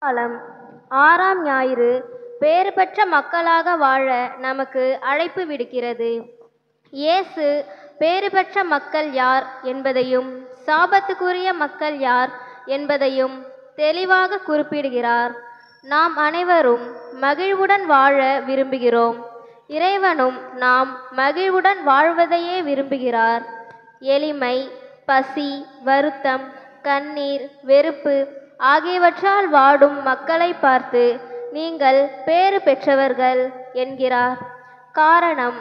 காலம் 6ஆம் ஞாயிறு பேறு பெற்ற மக்களாக வாழ நமக்கு அழைப்பு விடுக்கிறது. இயேசு பேறு பெற்ற மக்கள் யார் என்பதையும் சாபத்துக்குரிய மக்கள் யார் என்பதையும் தெளிவாக குறிப்பிடுகிறார். நாம் அனைவரும் மகிழ்வுடன் வாழ விரும்புகிறோம். இறைவனும் நாம் மகிழ்வுடன் வாழ்வதையே விரும்புகிறார். எளிமை, பசி, வருத்தம், கண்ணீர், வெறுப்பு ஆகியவற்றால் வாடும் மக்களை பார்த்து நீங்கள் பேறு பெற்றவர்கள் என்கிறார். காரணம்,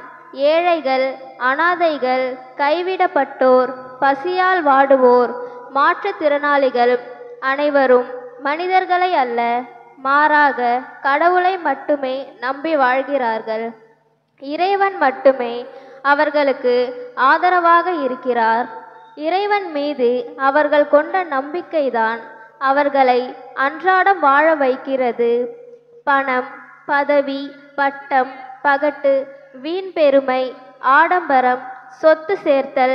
ஏழைகள், அனாதைகள், கைவிடப்பட்டோர், பசியால் வாடுவோர், மாற்றுத்திறனாளிகள் அனைவரும் மனிதர்களை அல்ல, மாறாக கடவுளை மட்டுமே நம்பி வாழ்கிறார்கள். இறைவன் மட்டுமே அவர்களுக்கு ஆதரவாக இருக்கிறார். இறைவன் மீது அவர்கள் கொண்ட நம்பிக்கைதான் அவர்களை அன்றாடம் வாழ வைக்கிறது. பணம், பதவி, பட்டம், பகட்டு, வீண் பெருமை, ஆடம்பரம், சொத்து சேர்த்தல்,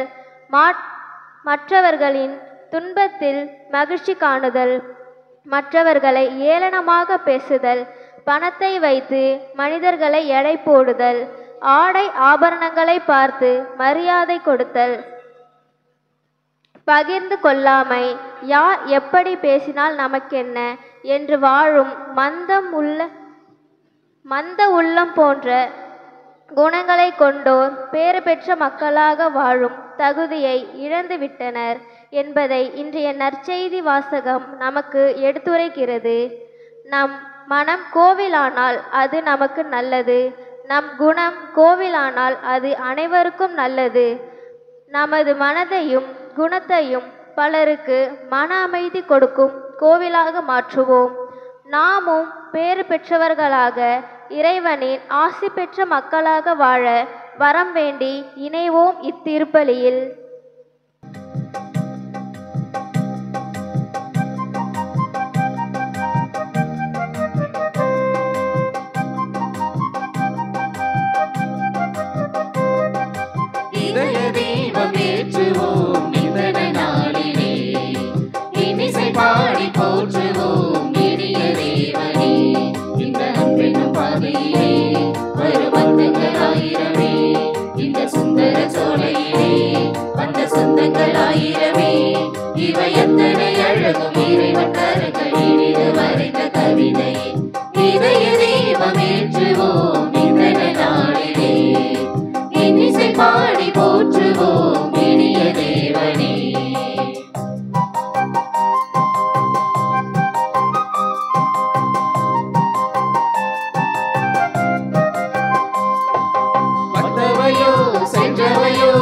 மற்றவர்களின் துன்பத்தில் மகிழ்ச்சி காணுதல், மற்றவர்களை ஏளனமாக பேசுதல், பணத்தை வைத்து மனிதர்களை எடை போடுதல், ஆடை ஆபரணங்களை பார்த்து மரியாதை கொடுத்தல், பகிர்ந்து கொள்ளாமை, யார் எப்படி பேசினால் நமக்கென்ன என்று வாழும் மந்த உள்ளம் போன்ற குணங்களை கொண்டோர் பேறு பெற்ற மக்களாக வாழும் தகுதியை இழந்துவிட்டனர் என்பதை இன்றைய நற்செய்தி வாசகம் நமக்கு எடுத்துரைக்கிறது. நம் மனம் கோவிலானால் அது நமக்கு நல்லது. நம் குணம் கோவிலானால் அது அனைவருக்கும் நல்லது. நமது மனதையும் குணத்தையும் பலருக்கு மன அமைதி கொடுக்கும் கோவிலாக மாற்றுவோம். நாமும் பேறு பெற்றவர்களாக இறைவனின் ஆசி பெற்ற மக்களாக வாழ வரம் வேண்டி இணைவோம் இத்திருப்பலியில். பாடி போற்றுவோம் இனிய தேவனே. இந்த அன்பெனும் பாதையிலே வரும் வந்தங்கள் ஆயிரமே, இந்த சுந்தர சோலையிலே வந்த சொந்தங்கள் ஆயிரமே. இவை எத்தனை அழகும் இறைவன் கரங்களில் வரைந்த கவிதை. இதய தீபம் ஏற்றுவோம் இந்த நாளிலே, இன்னிசை பாடி போற்றுவோம் இனிய தேவனே. சென்றவையோ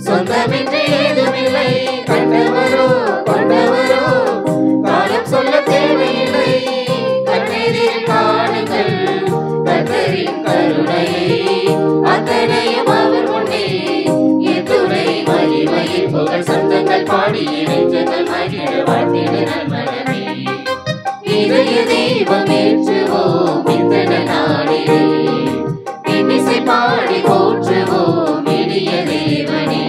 சொந்தமின்றி ஏதுமில்லை, கண்டவரோ கொண்டவரோ காலம் சொல்ல தேவையில்லை. கண்ணெதிரில் காணுங்கள் கர்த்தரின் கருணையை, அத்தனையும் அவர் முன்னே எத்துணை மகிமையில் புகழ் சந்தங்கள் பாடி இணைஞ்சங்கள் மகிழ வாழ்த்திட நன்மனமே. இதய தீபம் ஏற்றுவோம் இந்த நாளிலே, இன்னிசை பாடி போற்றுவோம் இனிய தேவனே.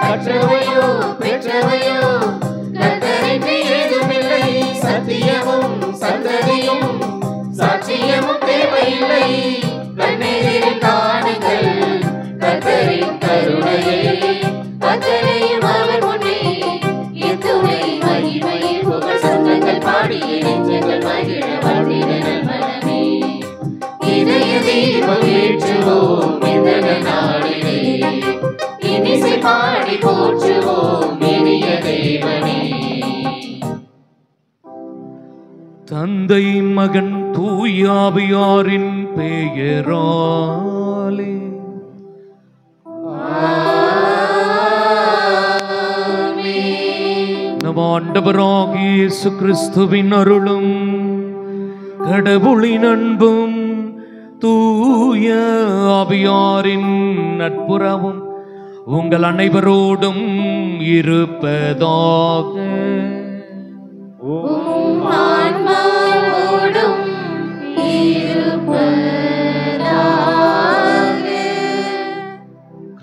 கற்றவையோ பெற்றவையோ கர்த்தரின்றி ஏதுமில்லை, சத்தியமும் சந்ததியும் சாட்சியமும் தேவையில்லை. கண்ணெதிரில் காணுங்கள் கர்த்தரின் கருணையை, அத்தனையும் அவர் முன்னே எத்துணை மகிமையில் புகழ் சந்தங்கள் பாடி நெஞ்சங்கள் மகிழ வாழ்த்திட நன்மனமே. இதய தீபம் ஏற்றுவோம் இந்த நாளிலே, இன்னிசை பாடி போற்றுவோம் இனிய தேவனே. தந்தை மகன் தூயாவியாரின் பெயராலே நம் ஆண்டவராகிய இயேசு கிறிஸ்துவின் அருளும் கடவுளின் அன்பும் தூய ஆவியாரின் நட்புறவும் உங்கள் அனைவரோடும் இருப்பதாக. ஆன்மாவோடும் இருப்பதாக.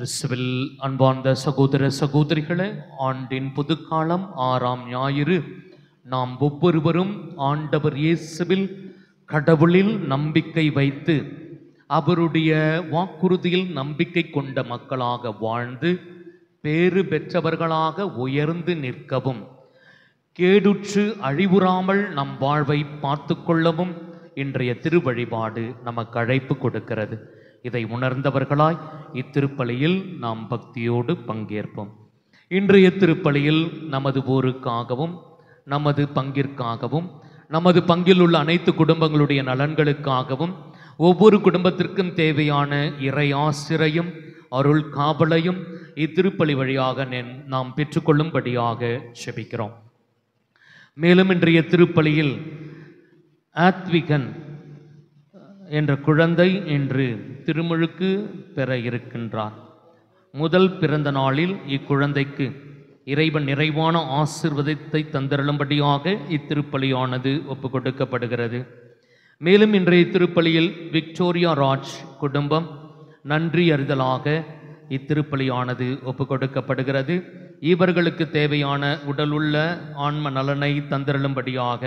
கிறிஸ்துவில் அன்பார்ந்த சகோதர சகோதரிகளே, ஆண்டின் புதுக்காலம் 6ஆம் ஞாயிறு நாம் ஒவ்வொருவரும் ஆண்டவர் இயேசுவில் கடவுளில் நம்பிக்கை வைத்து அவருடைய வாக்குறுதியில் நம்பிக்கை கொண்ட மக்களாக வாழ்ந்து பேறு பெற்றவர்களாக உயர்ந்து நிற்கவும், கேடுற்று அழிவுறாமல் நம் வாழ்வை பார்த்து கொள்ளவும் இன்றைய திருவழிபாடு நமக்கு அழைப்பு கொடுக்கிறது. இதை உணர்ந்தவர்களாய் இத்திருப்பலியில் நாம் பக்தியோடு பங்கேற்போம். இன்றைய திருப்பலியில் நமது ஊருக்காகவும் நமது பங்கிற்காகவும் நமது பங்கில் உள்ள அனைத்து குடும்பங்களுடைய நலன்களுக்காகவும் ஒவ்வொரு குடும்பத்திற்கும் தேவையான இறை ஆசிரையும் அருள் காவலையும் இத்திருப்பலி வழியாக நாம் பெற்றுக்கொள்ளும்படியாக செபிக்கிறோம். மேலும் இன்றைய திருப்பலியில் ஆத்விகன் என்ற குழந்தை இன்று திருமுழுக்கு பெற இருக்கின்றார். முதல் பிறந்த நாளில் இக்குழந்தைக்கு இறைவன் நிறைவான ஆசீர்வாதத்தை தந்தருளும்படியாக இத்திருப்பலியானது ஒப்புக் கொடுக்கப்படுகிறது. மேலும் இன்றைய திருப்பலியில் விக்டோரியா ராஜ் குடும்பம் நன்றி அறிதலாக இத்திருப்பலியானது ஒப்புக் கொடுக்கப்படுகிறது. இவர்களுக்கு தேவையான உடலுள்ள ஆன்ம நலனை தந்தருளும்படியாக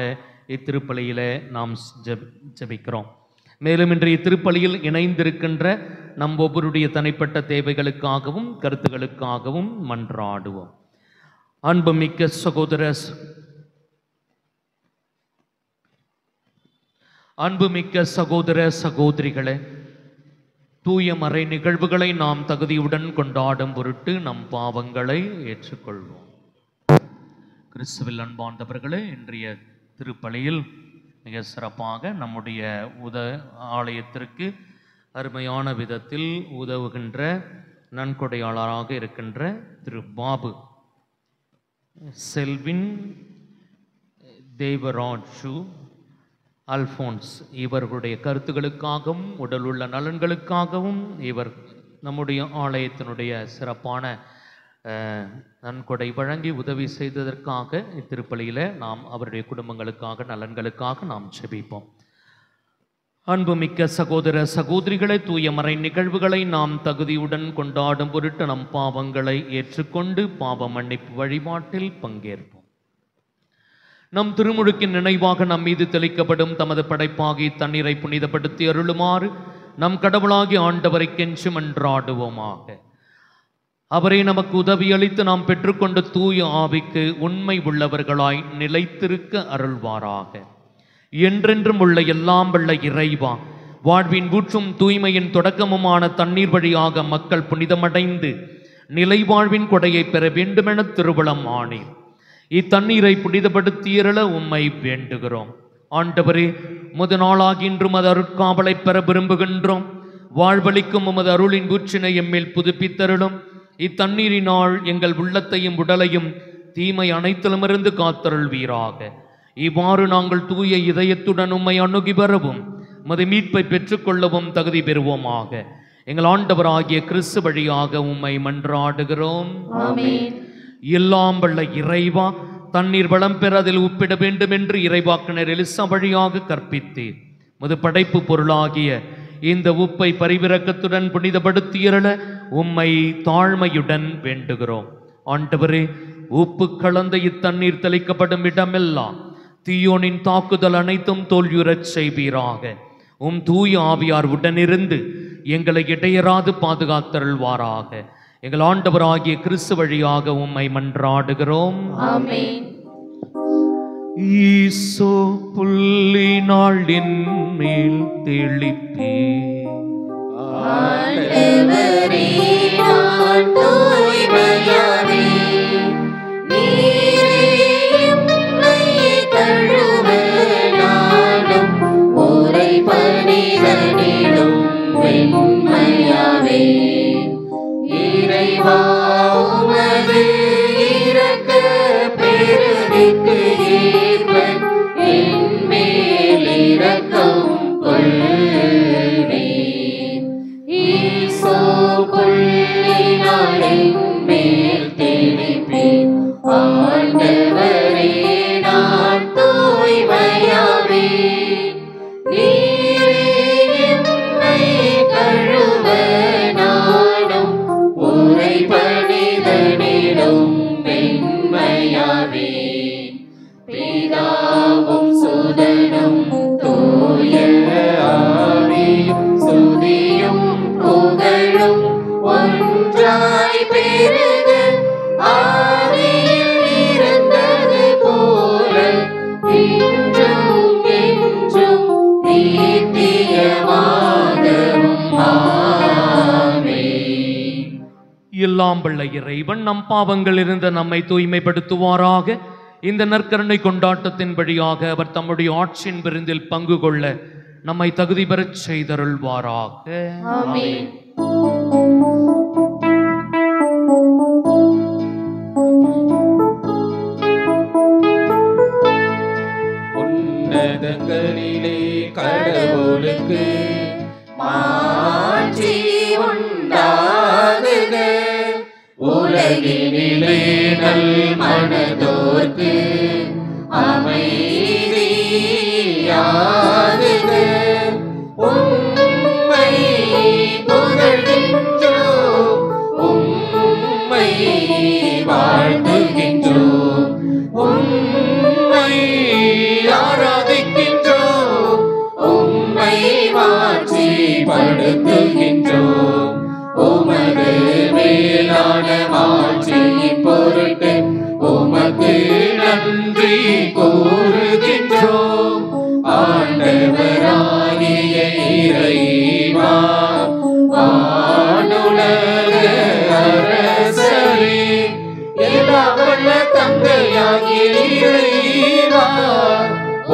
இத்திருப்பலியிலே நாம் ஜெபிக்கிறோம். மேலும் இன்றைய திருப்பலியில் இணைந்திருக்கின்ற நம் ஒவ்வொருடைய தனிப்பட்ட தேவைகளுக்காகவும் கருத்துகளுக்காகவும் மன்றாடுவோம். அன்புமிக்க சகோதர சகோதரிகளே, தூய மறை நிகழ்வுகளை நாம் தகுதியுடன் கொண்டாடும் பொருட்டு நம் பாவங்களை ஏற்றுக்கொள்வோம். கிறிஸ்துவில் அன்பார்ந்தவர்களே, இன்றைய திருப்பலியில் மிக சிறப்பாக நம்முடைய ஆலயத்திற்கு அருமையான விதத்தில் உதவுகின்ற நன்கொடையாளராக இருக்கின்ற திரு பாபு செல்வின் தேவராஜு அல்போன்ஸ் இவர்களுடைய கருத்துக்களுக்காகவும் உடலுள்ள நலன்களுக்காகவும் இவர் நம்முடைய ஆலயத்தினுடைய சிறப்பான நன்கொடை வழங்கி உதவி செய்ததற்காக இத்திருப்பலியில் நாம் அவருடைய குடும்பங்களுக்காக நலன்களுக்காக நாம் செபிப்போம். அன்புமிக்க சகோதர சகோதரிகளை, தூய மறை நிகழ்வுகளை நாம் தகுதியுடன் கொண்டாடும் பொருட்டு நம் பாவங்களை ஏற்றுக்கொண்டு பாவ மன்னிப்பு வழிபாட்டில் பங்கேற்போம். நம் திருமுழுக்கின் நினைவாக நம் மீது தெளிக்கப்படும் தமது படைப்பாகி தண்ணீரை புனிதப்படுத்தி அருளுமாறு நம் கடவுளாகி ஆண்டவரை கெஞ்சி மன்றாடுவோமாக. அவரை நமக்கு உதவி அளித்து நாம் பெற்றுக்கொண்ட தூய ஆவிக்கு உண்மை உள்ளவர்களாய் நிலைத்திருக்க அருள்வாராக. என்றென்றும் உள்ள எல்லாம் வல்ல இறைவா, வாழ்வின் ஊற்றும் தூய்மையின் தொடக்கமுமான தண்ணீர் வழியாக மக்கள் புனிதமடைந்து நிலை வாழ்வின் கொடையை பெற வேண்டுமென திருவுளம் ஆனீர். இத்தண்ணீரை புனிதப்படுத்தியருள உம்மை வேண்டுகிறோம். ஆண்டவரே, முது நாளாகி இன்று உமது அருட்காவலை பெற விரும்புகின்றோம். வாழ்வளிக்கும் உமது அருளின் ஊற்றினை எம்மேல் புதுப்பித்தருளும். இத்தண்ணீரினால் எங்கள் உள்ளத்தையும் உடலையும் தீமை அனைத்திலுமிருந்து காத்தருள்வீராக. இவ்வாறு நாங்கள் தூய இதயத்துடன் உம்மை அணுகி பெறவும் உமது மீட்பை பெற்றுக்கொள்ளவும் தகுதி பெறுவோமாக. எங்கள் ஆண்டவராகிய கிறிஸ்து வழியாக உம்மை மன்றாடுகிறோம். எல்லாம் வல்ல இறைவா, தண்ணீர் வளம் பெற அதில் உப்பிட வேண்டும் என்று இறைவாக்கினர் எலிசா வழியாக கற்பித்தீர். முது படைப்பு பொருளாகிய இந்த உப்பை பரிவிரக்கத்துடன் புனிதப்படுத்தியருள உம்மை தாழ்மையுடன் வேண்டுகிறோம். ஆண்டவரே, உப்பு கலந்த இத்தண்ணீர் தெளிக்கப்படும் இடமெல்லாம் தீயோனின் தாக்குதல் அனைத்தும் தோல்வியுறச் செய்வீராக. உம் தூய ஆவியார் உடனிருந்து எங்களை இடையராது பாதுகாத்தருள்வாராக. எங்கள் ஆண்டவராகிய கிறிஸ்து வழியாக உம்மை மன்றாடுகிறோம். ஈசோ புல்லினாள் என் மேல் தெளிப்பே, ஈசோ புல்லினாள் என் மேல் தெளிப்பே. பிதாவும் சுதனும் தூய ஆவியும் ஸ்துதியும் புகழும் ஒன்றாய் பெருக ஆதியில் இருந்தது போல இன்றும் என்றும் நித்தியமாகவும் ஆமென். எல்லாம் வல்ல இறைவன் நம் பாவங்கள் இருந்த நம்மை தூய்மைப்படுத்துவாராக. இந்த நற்கருணை கொண்டாட்டத்தின் வழியாக அவர் தம்முடைய ஆட்சியின் விருந்தில் பங்கு கொள்ள நம்மை தகுதி பெறச் செய்தருள்வாராக. ஆமென். உன்னதங்களிலே கடவுளுக்கு மாட்சி உண்டாகுக. உலகினிலே நல் மனதோர்க்கு அமைதியாகுக. உம்மை புகழ்கின்றோம், உம்மை வாழ்த்துகின்றோம், உம்மை ஆராதிக்கின்றோம், உம்மை மாட்சிப்படுத்துகின்றோம். உமது மேலான மாட்சியின் பொருட்டு உமக்கு நன்றி கூறுகின்றோம். ஆண்டவராகிய இறைவா, வானுலக அரசரே, எல்லாம் வல்ல தந்தையாகிய இறைவா,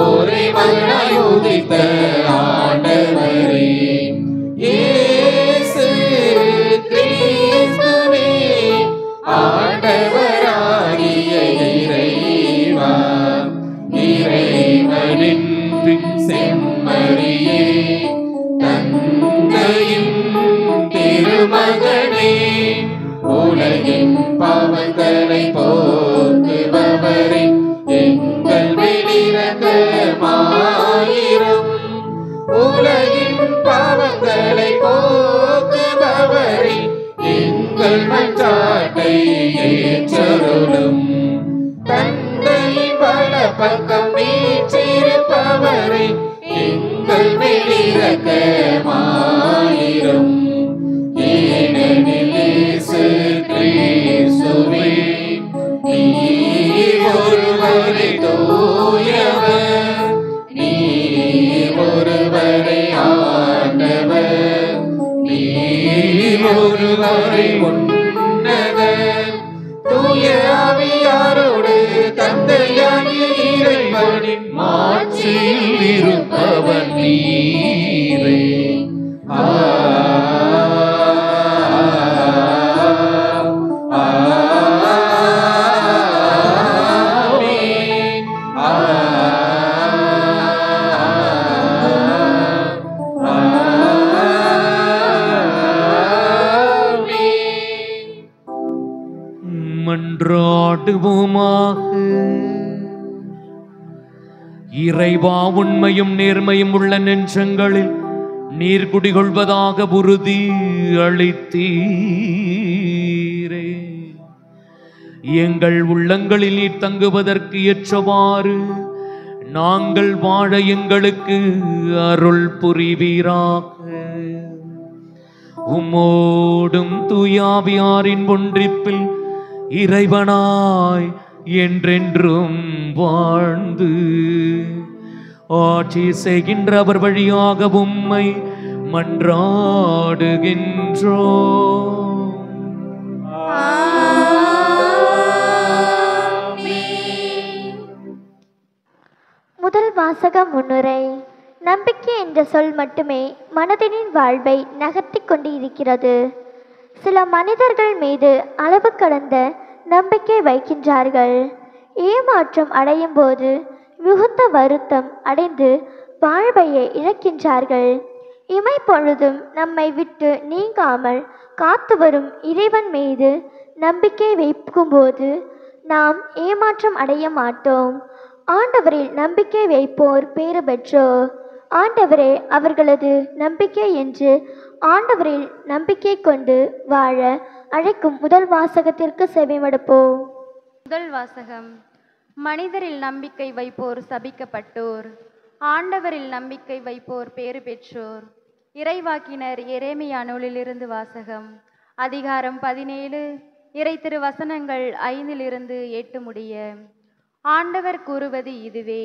ஒரே மகனாய் உதித்த ஆண்டவரே, இயேசு கிறிஸ்துவே, ஆண்டவராகிய இறைவா, இறைவனின் செம்மறியே, தந்தையின் திருமகனே, உலகின் பாவங்களை போக்குபவரே, எங்கள் மேலிரக்கமாயிரும். உலகின் பாவங்களை போக்குபவரே, எங்கள் மன்றாட்டை ஏற்றருளும். தந்தையின் வலப்பக்கம் வீற்றிருப்பவரே, எங்கள் மேலிரக்கமாயிரும். ஏனெனில் இயேசு கிறிஸ்துவே, நீர் ஒருவரே தூயவர், நீர் ஒருவரே ஆண்டவர், நீர் ஒருவரே உன்னதர். தூய ஆவியாரோடு தந்தையாகிய இறைவனின் மாட்சியில் இருப்பவர் நீரே. ஆமென். ஆமென். மன்றாடுவோமாக. இறைவா, உண்மையும் நேர்மையும் உள்ள நெஞ்சங்களில் நீர் குடிகொள்வதாக உறுதி அளித்தீரே. எங்கள் உள்ளங்களில் நீர் தங்குவதற்கு ஏற்றவாறு நாங்கள் வாழ எங்களுக்கு அருள் புரிவீராக. உம்மோடும் தூயாவியாரின் ஒன்றிப்பில் இறைவனாய் என்றென்றும் வாழ்ந்து ஆட்சி செய்கின்றவர் வழியாக உம்மை மன்றாடுகின்றோம். முதல் வாசக முன்னுரை. நம்பிக்கை என்ற சொல் மட்டுமே மனதினின் வாழ்வை நகர்த்தி கொண்டு இருக்கிறது. சில மனிதர்கள் மீது அளவு கடந்த நம்பிக்கை வைக்கின்றார்கள். ஏமாற்றம் அடையும் போது மிகுந்த வருத்தம் அடைந்து வாழ்வையை இழக்கின்றார்கள். இமை பொழுதும் நம்மை விட்டு நீங்காமல் காத்து வரும் இறைவன் மீது நம்பிக்கை வைக்கும்போது நாம் ஏமாற்றம் அடைய மாட்டோம். ஆண்டவரில் நம்பிக்கை வைப்போர் பேறு பெற்றோர். ஆண்டவரே அவர்களது நம்பிக்கை என்று ஆண்டவரில் நம்பிக்கை கொண்டு வாழ அழைக்கும் முதல் வாசகத்திற்கு செவிமடுப்போம். முதல் வாசகம். மனிதரில் நம்பிக்கை வைப்போர் சபிக்கப்பட்டோர், ஆண்டவரில் நம்பிக்கை வைப்போர் பேறு பெற்றோர். இறைவாக்கினர் எரேமியா நூலிலிருந்து வாசகம். அதிகாரம் 17, இறை திருவசனங்கள் 5-8 முடிய. ஆண்டவர் கூறுவது இதுவே: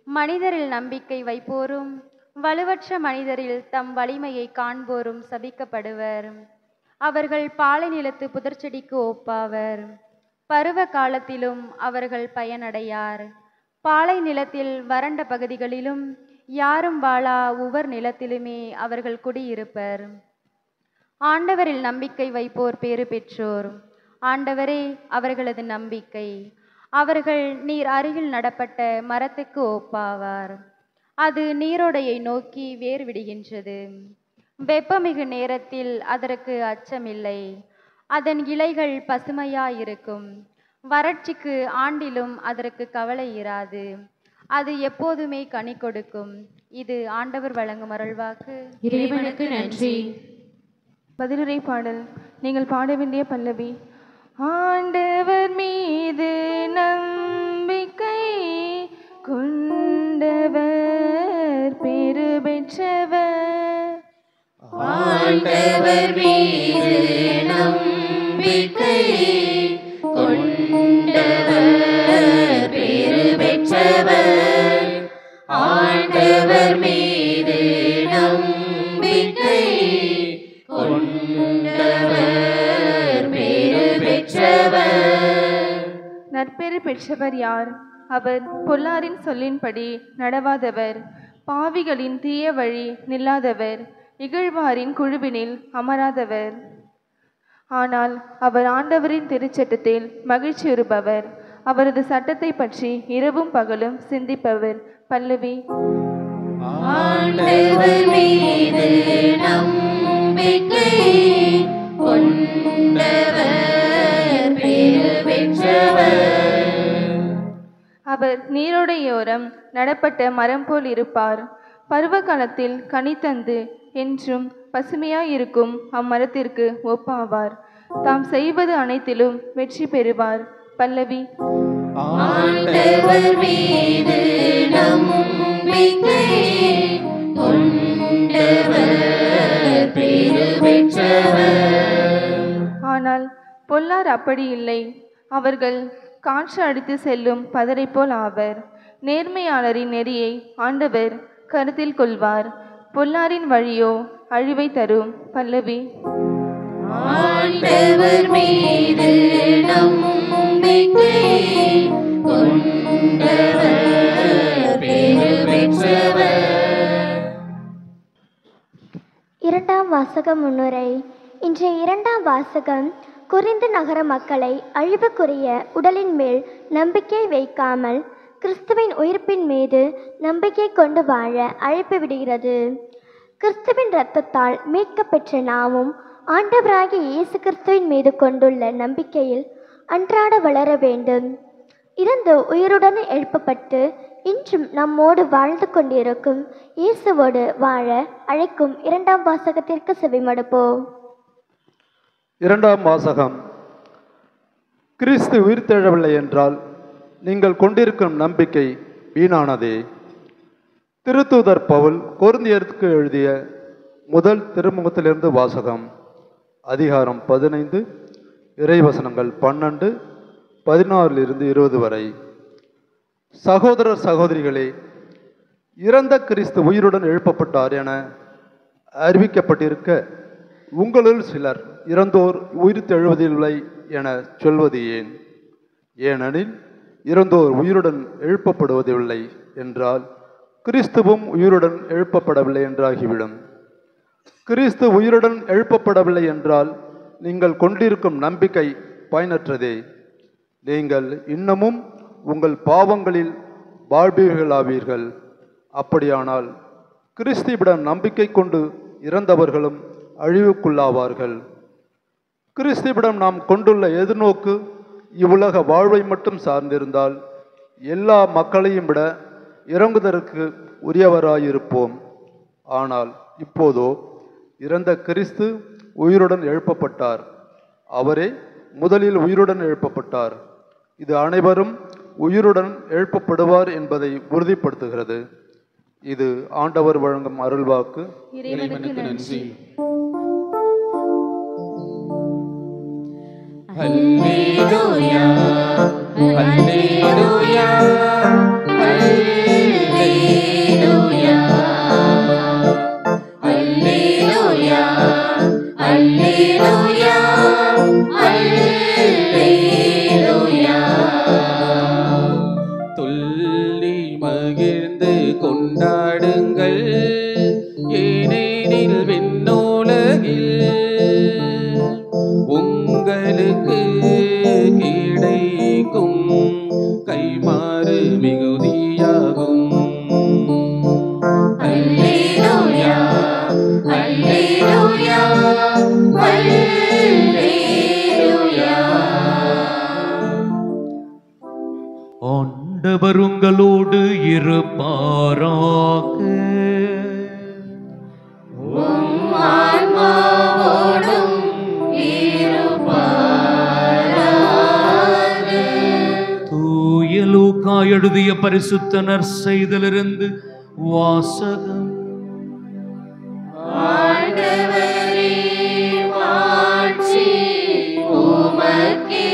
மனிதரில் நம்பிக்கை வைப்போரும் வலுவற்ற மனிதரில் தம் வலிமையை காண்போரும் சபிக்கப்படுவர். அவர்கள் பாலை நிலத்து புதர்ச்செடிக்கு ஒப்பாவர். பருவ காலத்திலும் அவர்கள் பயனடையார். பாலை நிலத்தில் வறண்ட பகுதிகளிலும் யாரும் வாழா உவர் நிலத்திலுமே அவர்கள் குடியிருப்பர். ஆண்டவரில் நம்பிக்கை வைப்போர் பேறு பெற்றோர். ஆண்டவரே அவர்களது நம்பிக்கை. அவர்கள் நீர் அருகில் நடப்பட்ட மரத்துக்கு ஒப்பாவார். அது நீரோடையை நோக்கி வேர் விடுகின்றது. வெப்பமிகு நேரத்தில் அதற்கு அச்சமில்லை. அதன் இலைகள் பசுமையாயிருக்கும். வறட்சிக்கு ஆண்டிலும் அதற்கு கவலை இராது. அது எப்போதுமே கனி கொடுக்கும். இது ஆண்டவர் வழங்கும் அருள்வாக்கு. இறைவனுக்கு நன்றி. பதிலுரை பாடல். நீங்கள் பாட வேண்டிய பல்லவி: ஆண்டவர் மீது நம்பிக்கை கொண்டவர் பேறு பெற்றவர். ஆண்டவர் மீது நம்பிக்கை கொண்டவர் பேறு பெற்றவர். ஆண்டவர் மீது நம்பிக்கை கொண்டவர் பேறு பெற்றவர். நற்பேறு பெற்றவர் யார்? அவர் பொல்லாரின் சொல்லின்படி நடவாதவர், பாவிகளின் தீய வழி நில்லாதவர், இகழ்வாரின் குழுவினில் அமராதவர். ஆனால் அவர் ஆண்டவரின் திருச்சட்டத்தில் மகிழ்ச்சியுறுபவர். அவரது சட்டத்தை பற்றி இரவும் பகலும் சிந்திப்பவர். பல்லவி: ஆண்டவர் மீது நம்பிக்கை கொண்டவர் பேறு பெற்றவர். அவர் நீரோடையோரம் நடப்பட்ட மரம் போல் இருப்பார். பருவ காலத்தில் கனி தந்து என்றும் பசுமையாயிருக்கும் அம்மரத்திற்கு ஒப்பாவார். தாம் செய்வது அனைத்திலும் வெற்றி பெறுவார். பல்லவி: ஆண்டவர் மீது நம்பிக்கை கொண்டவர் பேறு பெற்றவர். ஆனால் பொல்லார் அப்படி இல்லை. அவர்கள் காற்று அடித்து செல்லும் பதரை போல் ஆவர். நேர்மையாளரின் நெறியை ஆண்டவர் கருத்தில் கொள்வார். பொல்லாரின் வழியோ அழிவை தரும். பல்லவி: ஆண்டவர் மீது நம்பிக்கை கொண்டவர் பேறு பெற்றவர். இரண்டாம் வாசக முன்னுரை. இன்றைய இரண்டாம் வாசகம் கொரிந்து நகர மக்களை அழிவுக்குரிய உடலின் மேல் நம்பிக்கை வைக்காமல் கிறிஸ்துவின் உயிர்ப்பின் மீது நம்பிக்கை கொண்டு வாழ அழைப்பு விடுகிறது. கிறிஸ்துவின் இரத்தத்தால் மீட்கப்பெற்ற நாமும் ஆண்டவராகிய இயேசு கிறிஸ்துவின் மீது கொண்டுள்ள நம்பிக்கையில் அன்றாட வளர வேண்டும். இறந்து உயிருடன் எழுப்பப்பட்டு இன்றும் நம்மோடு வாழ்ந்து கொண்டிருக்கும் இயேசுவோடு வாழ அழைக்கும் இரண்டாம் வாசகத்திற்கு செவிமடுப்போம். இரண்டாம் வாசகம். கிறிஸ்து உயிர்த்தெழவில்லை என்றால் நீங்கள் கொண்டிருக்கும் நம்பிக்கை வீணானதே. திருத்தூதர் பவுல் கொரிந்தியருக்கு எழுதிய முதல் திருமுகத்திலிருந்து வாசகம். அதிகாரம் 15, இறைவசனங்கள் 12, 16-20 வரை. சகோதரர் சகோதரிகளே, இறந்த கிறிஸ்து உயிருடன் எழுப்பப்பட்டார் என அறிவிக்கப்பட்டிருக்க உங்களுள் சிலர் இறந்தோர் உயிர்த்தெழுவதில்லை என சொல்வது ஏன்? ஏனெனில் இறந்தோர் உயிருடன் எழுப்பப்படுவதில்லை என்றால் கிறிஸ்துவும் உயிருடன் எழுப்பப்படவில்லை என்றாகிவிடும். கிறிஸ்து உயிருடன் எழுப்பப்படவில்லை என்றால் நீங்கள் கொண்டிருக்கும் நம்பிக்கை பயனற்றதே. நீங்கள் இன்னமும் உங்கள் பாவங்களில் வாழ்பீர்களாவீர்கள். அப்படியானால் கிறிஸ்துவிடம் நம்பிக்கை கொண்டு இறந்தவர்களும் அழிவுக்குள்ளாவார்கள். கிறிஸ்துவிடம் நாம் கொண்டுள்ள எதிர்நோக்கு இவ்வுலக வாழ்வை மட்டும் சார்ந்திருந்தால் எல்லா மக்களையும் விட இறங்குதற்கு உரியவராயிருப்போம். ஆனால் இப்போதோ இறந்த கிறிஸ்து உயிருடன் எழுப்பப்பட்டார். அவரே முதலில் உயிருடன் எழுப்பப்பட்டார். இது அனைவரும் உயிருடன் எழுப்பப்படுவார் என்பதை உறுதிப்படுத்துகிறது. இது ஆண்டவர் வழங்கும் அருள்வாக்கு. இறைவனுக்கு நன்றி. அல்லேலூயா அல்லேலூயா அல்லேலூயா அல்லேலூயா அல்லேலூயா அல்லேலூயா. துள்ளி மகிழ்ந்து கொண்டாடுங்கள், ஏனெனில் விண்ணுலகில் உங்களுக்கு கிடைக்கும் கைமாறு மிகுதியாகும். அல்லேலூயா அல்லேலூயா அல்லேலூயா. ஆண்டவர் உங்களோடு இருப்பாராக. உம் ஆன்மாவோடும் இருப்பாராக. தூய லூக்கா எழுதிய பரிசுத்த நற்செய்தியிலிருந்து வாசகம். ஆண்டவரே மாட்சி உமக்கே.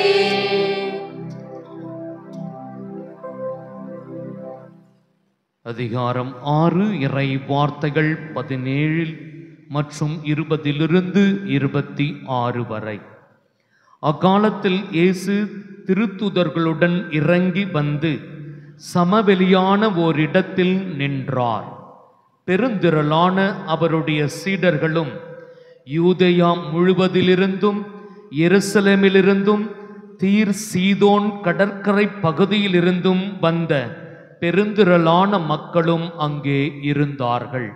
அதிகாரம் 6 இறை வார்த்தைகள் 17 மற்றும் 20 26 வரை. அக்காலத்தில் இயேசு திருத்துதர்களுடன் இறங்கி வந்து சமவெளியான ஓரிடத்தில் நின்றார். பெருந்திரளான அவருடைய சீடர்களும் யூதேயா முழுவதிலிருந்தும் எருசலேமிலிருந்தும் தீர் சீதோன் கடற்கரை பகுதியிலிருந்தும் வந்த பெருந்திரளான மக்களும் அங்கே இருந்தார்கள்.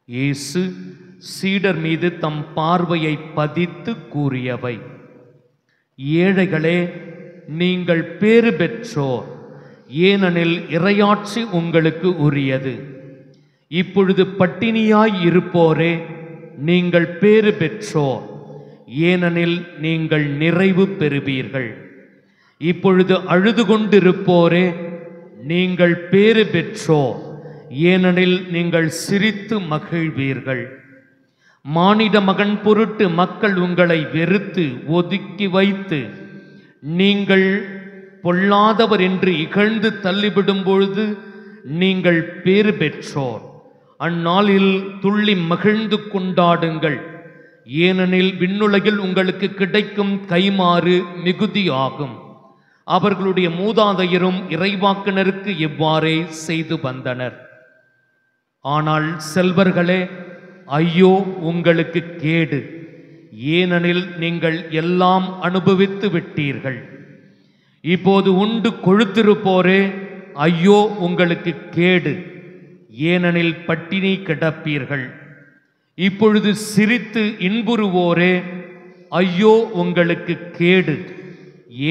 இயேசு சீடர் மீது தம் பார்வையை பதித்து கூறியவை: ஏழைகளே, நீங்கள் பேறு பெற்றோர், ஏனெனில் இறையாட்சி உங்களுக்கு உரியது. இப்பொழுது பட்டினியாய் இருப்போரே, நீங்கள் பேறு பெற்றோர், ஏனெனில் நீங்கள் நிறைவு பெறுவீர்கள். இப்பொழுது அழுது கொண்டிருப்போரே, நீங்கள் பேறு பெற்றோர், ஏனெனில் நீங்கள் சிரித்து மகிழ்வீர்கள். மானிட மகன் பொருட்டு மக்கள் உங்களை வெறுத்து ஒதுக்கி வைத்து நீங்கள் பொல்லாதவர் என்று இகழ்ந்து தள்ளிவிடும் பொழுது நீங்கள் பேறு பெற்றோர். அந்நாளில் துள்ளி மகிழ்ந்து கொண்டாடுங்கள், ஏனெனில் விண்ணுலகில் உங்களுக்கு கிடைக்கும் கைமாறு மிகுதியாகும். அவர்களுடைய மூதாதையரும் இறைவாக்கினருக்கு இவ்வாறே செய்து வந்தனர். ஆனால் செல்வர்களே, ஐயோ உங்களுக்கு கேடு, ஏனெனில் நீங்கள் எல்லாம் அனுபவித்து விட்டீர்கள். இப்போது உண்டு கொழுத்திருப்போரே, ஐயோ உங்களுக்கு கேடு, ஏனெனில் பட்டினி கிடப்பீர்கள். இப்பொழுது சிரித்து இன்புறுவோரே, ஐயோ உங்களுக்கு கேடு,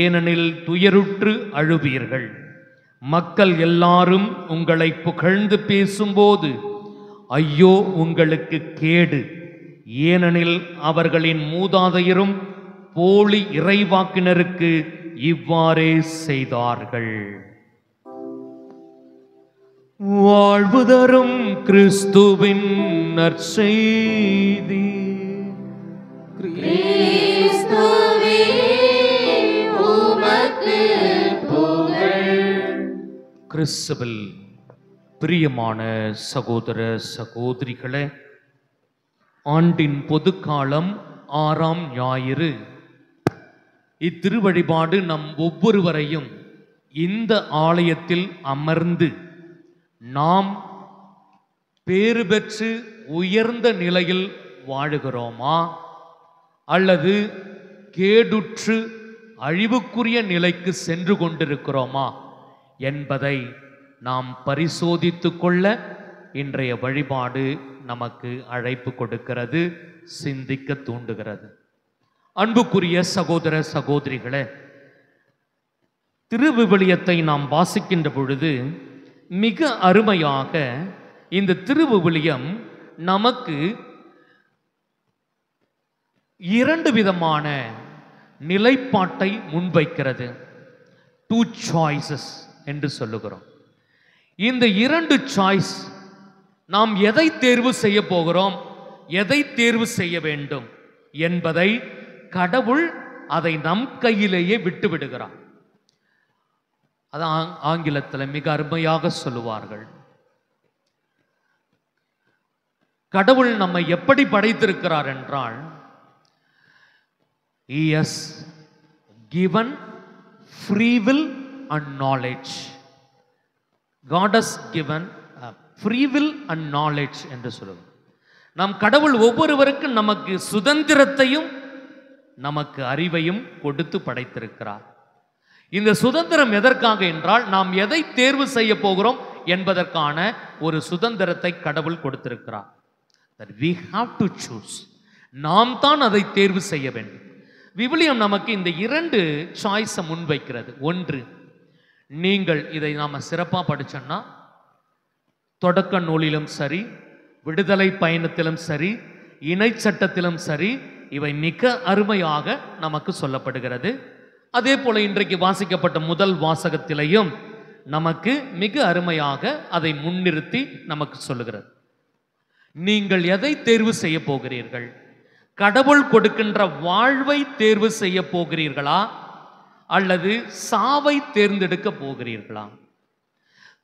ஏனெனில் துயருற்று அழுவீர்கள். மக்கள் எல்லாரும் உங்களை புகழ்ந்து பேசும்போது ஐயோ உங்களுக்கு கேடு, ஏனெனில் அவர்களின் மூதாதையரும் போலி இறைவாக்கினருக்கு இவ்வாறே செய்தார்கள். வாழ்வு தரும் கிறிஸ்துவின் நற்செய்தி. கிறிஸ்துவே உமக்கு புகழ். கிறிஸ்துவில் பிரியமான சகோதர சகோதரிகளே, ஆண்டின் பொதுக்காலம் 6ஆம் ஞாயிறு. இத்திருவழிபாடு நம் ஒவ்வொருவரையும் இந்த ஆலயத்தில் அமர்ந்து நாம் பேறு பெற்று உயர்ந்த நிலையில் வாழுகிறோமா, அல்லது கேடுற்று அழிவுக்குரிய நிலைக்கு சென்று கொண்டிருக்கிறோமா என்பதை நாம் பரிசோதித்து கொள்ள இன்றைய வழிபாடு நமக்கு அழைப்பு கொடுக்கிறது, சிந்திக்க தூண்டுகிறது. அன்புக்குரிய சகோதர சகோதரிகளே, திருவிவிலியத்தை நாம் வாசிக்கின்ற பொழுது மிக அருமையாக இந்த திருவிவிலியம் நமக்கு 2 விதமான நிலைப்பாட்டை முன்வைக்கிறது. 2 சாய்ஸஸ் என்று சொல்லுகிறோம். இந்த 2 சாய்ஸ், நாம் எதை தேர்வு செய்ய போகிறோம், எதை தேர்வு செய்ய வேண்டும் என்பதை கடவுள் அதை நம் கையிலேயே விட்டு விடுகிறார். அது ஆங்கிலத்தில் மிக அருமையாக சொல்லுவார்கள், கடவுள் நம்மை எப்படி படைத்திருக்கிறார் என்றால், He has given free will and knowledge. God has given free will and knowledge என்று சொல்லுவோம். நம் கடவுள் ஒவ்வொருவருக்கும் நமக்கு சுதந்திரத்தையும் நமக்கு அறிவையும் கொடுத்து படைத்திருக்கிறார். இந்த சுதந்திரம் எதற்காக என்றால், நாம் எதை தேர்வு செய்ய போகிறோம் என்பதற்கான ஒரு சுதந்திரத்தை கடவுள் கொடுத்திருக்கிறார். That we have to choose. நாம் தான் அதை தேர்வு செய்ய வேண்டும். விவிலியம் நமக்கு இந்த 2 சாய்ஸை முன்வைக்கிறது. ஒன்று, நீங்கள் இதை நாம சிறப்பாக படிச்சோம்னா, தொடக்க நூலிலும் சரி, விடுதலை பயணத்திலும் சரி, இணை சட்டத்திலும் சரி, இவை மிக அருமையாக நமக்கு சொல்லப்படுகிறது. அதே போல இன்றைக்கு வாசிக்கப்பட்ட முதல் வாசகத்திலையும் நமக்கு மிக அருமையாக அதை முன்னிறுத்தி நமக்கு சொல்லுகிறது. நீங்கள் எதை தேர்வு செய்ய போகிறீர்கள்? கடவுள் கொடுக்கின்ற வாழ்வை தேர்வு செய்ய போகிறீர்களா, அல்லது சாவை தேர்ந்தெடுக்க போகிறீர்களா?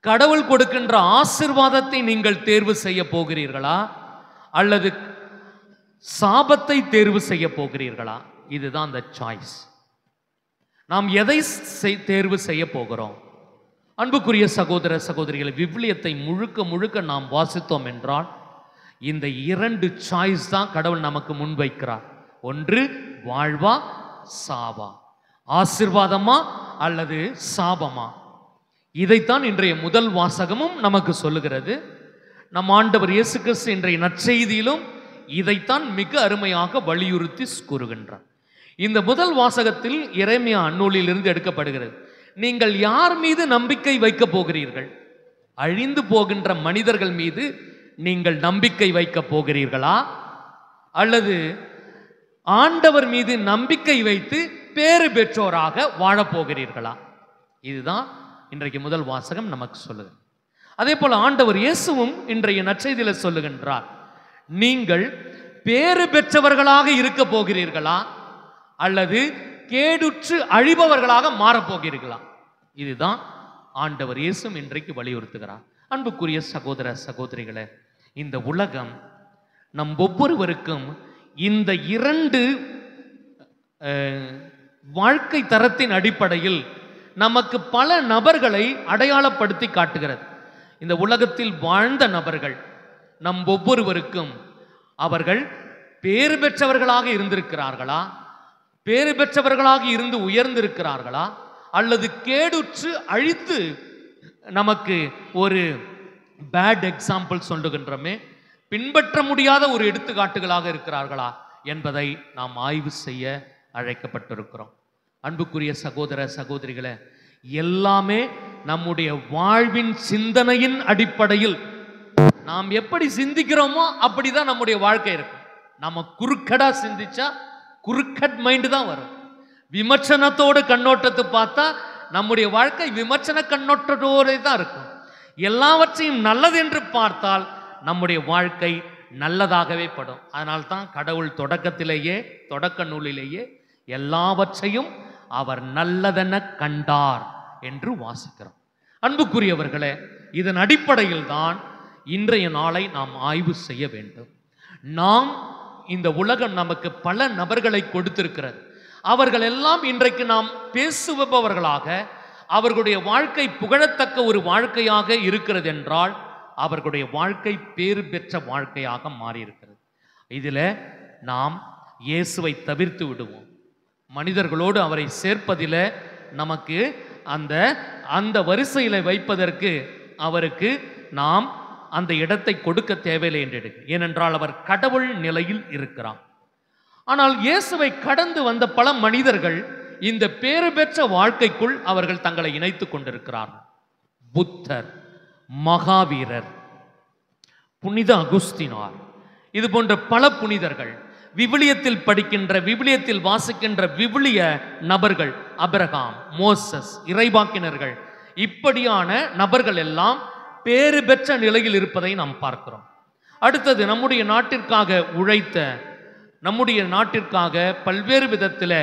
கடவுள் கொடுக்கின்ற ஆசீர்வாதத்தை நீங்கள் தேர்வு செய்ய போகிறீர்களா, அல்லது சாபத்தை தேர்வு செய்ய போகிறீர்களா? இதுதான் அந்த சாய்ஸ். நாம் எதை தேர்வு செய்ய போகிறோம்? அன்புக்குரிய சகோதர சகோதரிகளை, விவிலியத்தை முழுக்க முழுக்க நாம் வாசித்தோம் என்றால் இந்த 2 சாய்ஸ் தான் கடவுள் நமக்கு முன்வைக்கிறார். ஒன்று, வாழ்வா சாவா, ஆசீர்வாதமா அல்லது சாபமா? இதைத்தான் இன்றைய முதல் வாசகமும் நமக்கு சொல்லுகிறது. நம் ஆண்டவர் இயேசு கிறிஸ்து இன்றைய நற்செய்தியிலும் இதைத்தான் மிக அருமையாக வலியுறுத்தி கூறுகின்றார். இந்த முதல் வாசகத்தில் எரேமியா நூலிலிருந்து எடுக்கப்படுகிறது. நீங்கள் யார் மீது நம்பிக்கை வைக்க போகிறீர்கள்? அழிந்து போகின்ற மனிதர்கள் மீது நீங்கள் நம்பிக்கை வைக்க போகிறீர்களா, அல்லது ஆண்டவர் மீது நம்பிக்கை வைத்து பேறு பெற்றோராக வாழப்போகிறீர்களா? இதுதான் இன்றைக்கு முதல் வாசகம் நமக்கு சொல்லுது. அதே போல ஆண்டவர் இயேசுவும் இன்றைய நற்செய்தியில சொல்லுகின்றார், நீங்கள் பேறு பெற்றவர்களாக இருக்க போகிறீர்களா, அல்லது கேடுற்று அழிபவர்களாக மாறப்போகிறீர்களா? இதுதான் ஆண்டவர் இயேசுவும் இன்றைக்கு வலியுறுத்துகிறார். அன்புக்குரிய சகோதர சகோதரிகளே, இந்த உலகம் நம் ஒவ்வொருவருக்கும் இந்த 2 வாழ்க்கை தரத்தின் அடிப்படையில் நமக்கு பல நபர்களை அடையாளப்படுத்தி காட்டுகிறது. இந்த உலகத்தில் வாழ்ந்த நபர்கள் நம் ஒவ்வொருவருக்கும் அவர்கள் பேறு பெற்றவர்களாக இருந்திருக்கிறார்களா, பேறு பெற்றவர்களாக இருந்து உயர்ந்திருக்கிறார்களா, அல்லது கேடுற்று அழித்து நமக்கு ஒரு பேட் எக்ஸாம்பிள் சொல்லுகின்றமே, பின்பற்ற முடியாத ஒரு எடுத்துக்காட்டுகளாக இருக்கிறார்களா என்பதை நாம் ஆய்வு செய்ய அழைக்கப்பட்டிருக்கிறோம். அன்புக்குரிய சகோதர சகோதரிகளே, எல்லாமே நம்முடைய வாழ்வின் சிந்தனையின் அடிப்படையில் நாம் எப்படி சிந்திக்கிறோமோ அப்படிதான் நம்முடைய வாழ்க்கை இருக்கும். நம்ம குறுக்கடா சிந்திச்சா குறுக்கட் மைண்டு தான் வரும். விமர்சனத்தோடு கண்ணோட்டத்தை பார்த்தா நம்முடைய வாழ்க்கை விமர்சன கண்ணோட்டத்தோடு தான் இருக்கும். எல்லாவற்றையும் நல்லது என்று பார்த்தால் நம்முடைய வாழ்க்கை நல்லதாகவே படும். அதனால்தான் கடவுள் தொடக்க நூலிலேயே எல்லாவற்றையும் அவர் நல்லதென கண்டார் என்று வாசிக்கிறோம். அன்புக்குரியவர்களே, இதன் அடிப்படையில் தான் இன்றைய நாளை நாம் ஆய்வு செய்ய வேண்டும். இந்த உலகம் நமக்கு பல நபர்களை கொடுத்திருக்கிறது. அவர்கள் எல்லாம் இன்றைக்கு நாம் பேசுபவர்களாக, அவர்களுடைய வாழ்க்கை புகழத்தக்க ஒரு வாழ்க்கையாக இருக்கிறது என்றால் அவர்களுடைய வாழ்க்கை பேறு பெற்ற வாழ்க்கையாக மாறியிருக்கிறது. இதில் நாம் இயேசுவை தவிர்த்து விடுவோம். மனிதர்களோடு அவரை சேர்ப்பதில் நமக்கு அந்த வரிசையில் வைப்பதற்கு அவருக்கு நாம் அந்த இடத்தை கொடுக்க தேவையில்லை என்று, ஏனென்றால் அவர் கடவுள் நிலையில் இருக்கிறார். ஆனால் இயேசுவை கடந்து வந்த பல மனிதர்கள் இந்த பேறு பெற்ற வாழ்க்கைக்குள் அவர்கள் தங்களை இணைத்துக் கொண்டிருக்கிறார்கள். புத்தர், மகாவீரர், புனித அகுஸ்தினார், இது போன்ற பல புனிதர்கள் விவிலியத்தில் படிக்கின்ற, விவிலியத்தில் வாசிக்கின்ற விவிலிய நபர்கள், அபிரகாம், மோசஸ், இறைவாக்கினர்கள், இப்படியான நபர்கள் எல்லாம் பேறு பெற்ற நிலையில் இருப்பதை நாம் பார்க்கிறோம். அடுத்தது, நம்முடைய நாட்டிற்காக உழைத்த, நம்முடைய நாட்டிற்காக பல்வேறு விதத்தில்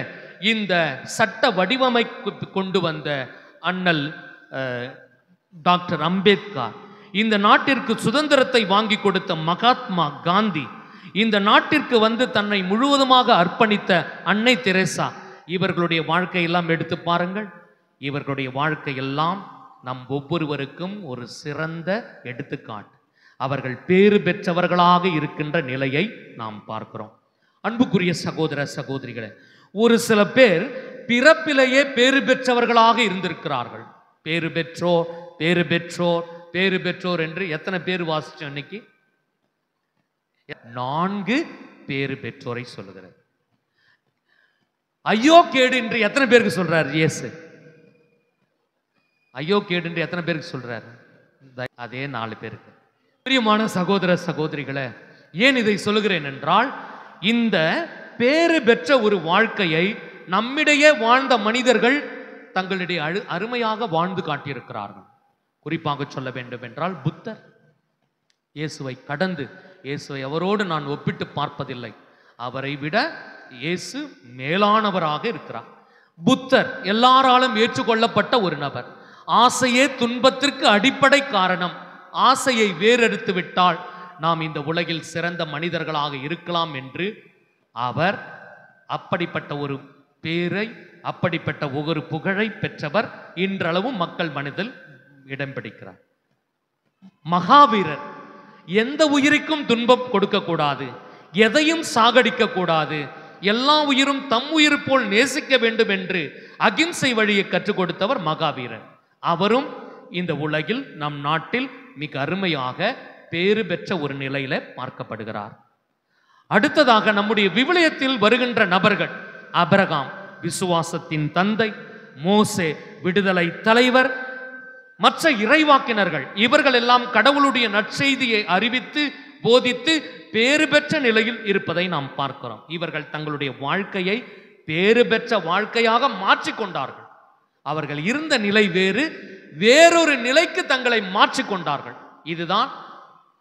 இந்த சட்ட வடிவமைப்பு கொண்டு வந்த அண்ணல் டாக்டர் அம்பேத்கர், இந்த நாட்டிற்கு சுதந்திரத்தை வாங்கி கொடுத்த மகாத்மா காந்தி, இந்த நாட்டிற்கு வந்து தன்னை முழுவதுமாக அர்ப்பணித்த அன்னை தெரேசா, இவர்களுடைய வாழ்க்கையெல்லாம் எடுத்து பாருங்கள். இவர்களுடைய வாழ்க்கையெல்லாம் நம் ஒவ்வொருவருக்கும் ஒரு சிறந்த எடுத்துக்காட்டு. அவர்கள் பேறு பெற்றவர்களாக இருக்கின்ற நிலையை நாம் பார்க்கிறோம். அன்புக்குரிய சகோதர சகோதரிகளே, ஒரு சில பேர் பிறப்பிலேயே பேறு பெற்றவர்களாக இருந்திருக்கிறார்கள். பேறு பெற்றோர், பேறு பெற்றோர், பேறு பெற்றோர் என்று எத்தனை பேர் வாசிச்சோம் இன்னைக்கு? 4 பேறு பெற்றோரை சொல்லுகிறார். ஐயோ கேடு என்று எத்தனை பேருக்கு சொல்றார் இயேசு? ஐயோ கேடு என்று எத்தனை பேருக்கு சொல்றார்? அதே 4 பேருக்கு. பிரியமான சகோதர சகோதரிகளே, ஏன் இதை சொல்லுகிறேன் என்றால், இந்த பேறு பெற்ற ஒரு வாழ்க்கையை நம்மிடையே வாழ்ந்த மனிதர்கள் தங்களுடைய அருமையாக வாழ்ந்து காட்டியிருக்கிறார்கள். குறிப்பாக சொல்ல வேண்டும் என்றால், புத்தர் இயேசுவை கடந்து, இயேசுவை அவரோடு நான் ஒப்பிட்டு பார்ப்பதில்லை, அவரை விட இயேசு மேலானவராக இருக்கிறார். புத்தர் எல்லாராலும் ஏற்றுக்கொள்ளப்பட்ட ஒரு நபர். ஆசையே துன்பத்திற்கு அடிப்படை காரணம். ஆசையை வேறெடுத்து விட்டால் நாம் இந்த உலகில் சிறந்த மனிதர்களாக இருக்கலாம் என்று அவர் அப்படிப்பட்ட ஒரு பேரை, அப்படிப்பட்ட ஒரு புகழை பெற்றவர். இன்றளவும் மக்கள் மனதில் இடம் பிடிக்கிறார். மகாவீரர், எந்த உயிருக்கும் துன்பம் கொடுக்க கூடாது, எதையும் சாகடிக்க கூடாது, எல்லா உயிரும் தம் உயிர் போல் நேசிக்க வேண்டும் என்று அகிம்சை வழியை கற்றுக் கொடுத்தவர் மகாவீரர். அவரும் இந்த உலகில், நம் நாட்டில் மிக அருமையாக பேறு பெற்ற ஒரு நிலையில பார்க்கப்படுகிறார். அடுத்ததாக நம்முடைய விவிலியத்தில் வருகின்ற நபர்கள், அபிரகாம் விசுவாசத்தின் தந்தை, மோசே விடுதலை தலைவர், மற்ற இறைவாக்கினர்கள், இவர்கள் எல்லாம் கடவுளுடைய நற்செய்தியை அறிவித்து போதித்து பேறு பெற்ற நிலையில் இருப்பதை நாம் பார்க்கிறோம். இவர்கள் தங்களுடைய வாழ்க்கையை பேறு பெற்ற வாழ்க்கையாக மாற்றிக்கொண்டார்கள். அவர்கள் இருந்த நிலை வேறு, வேறொரு நிலைக்கு தங்களை மாற்றிக்கொண்டார்கள். இதுதான்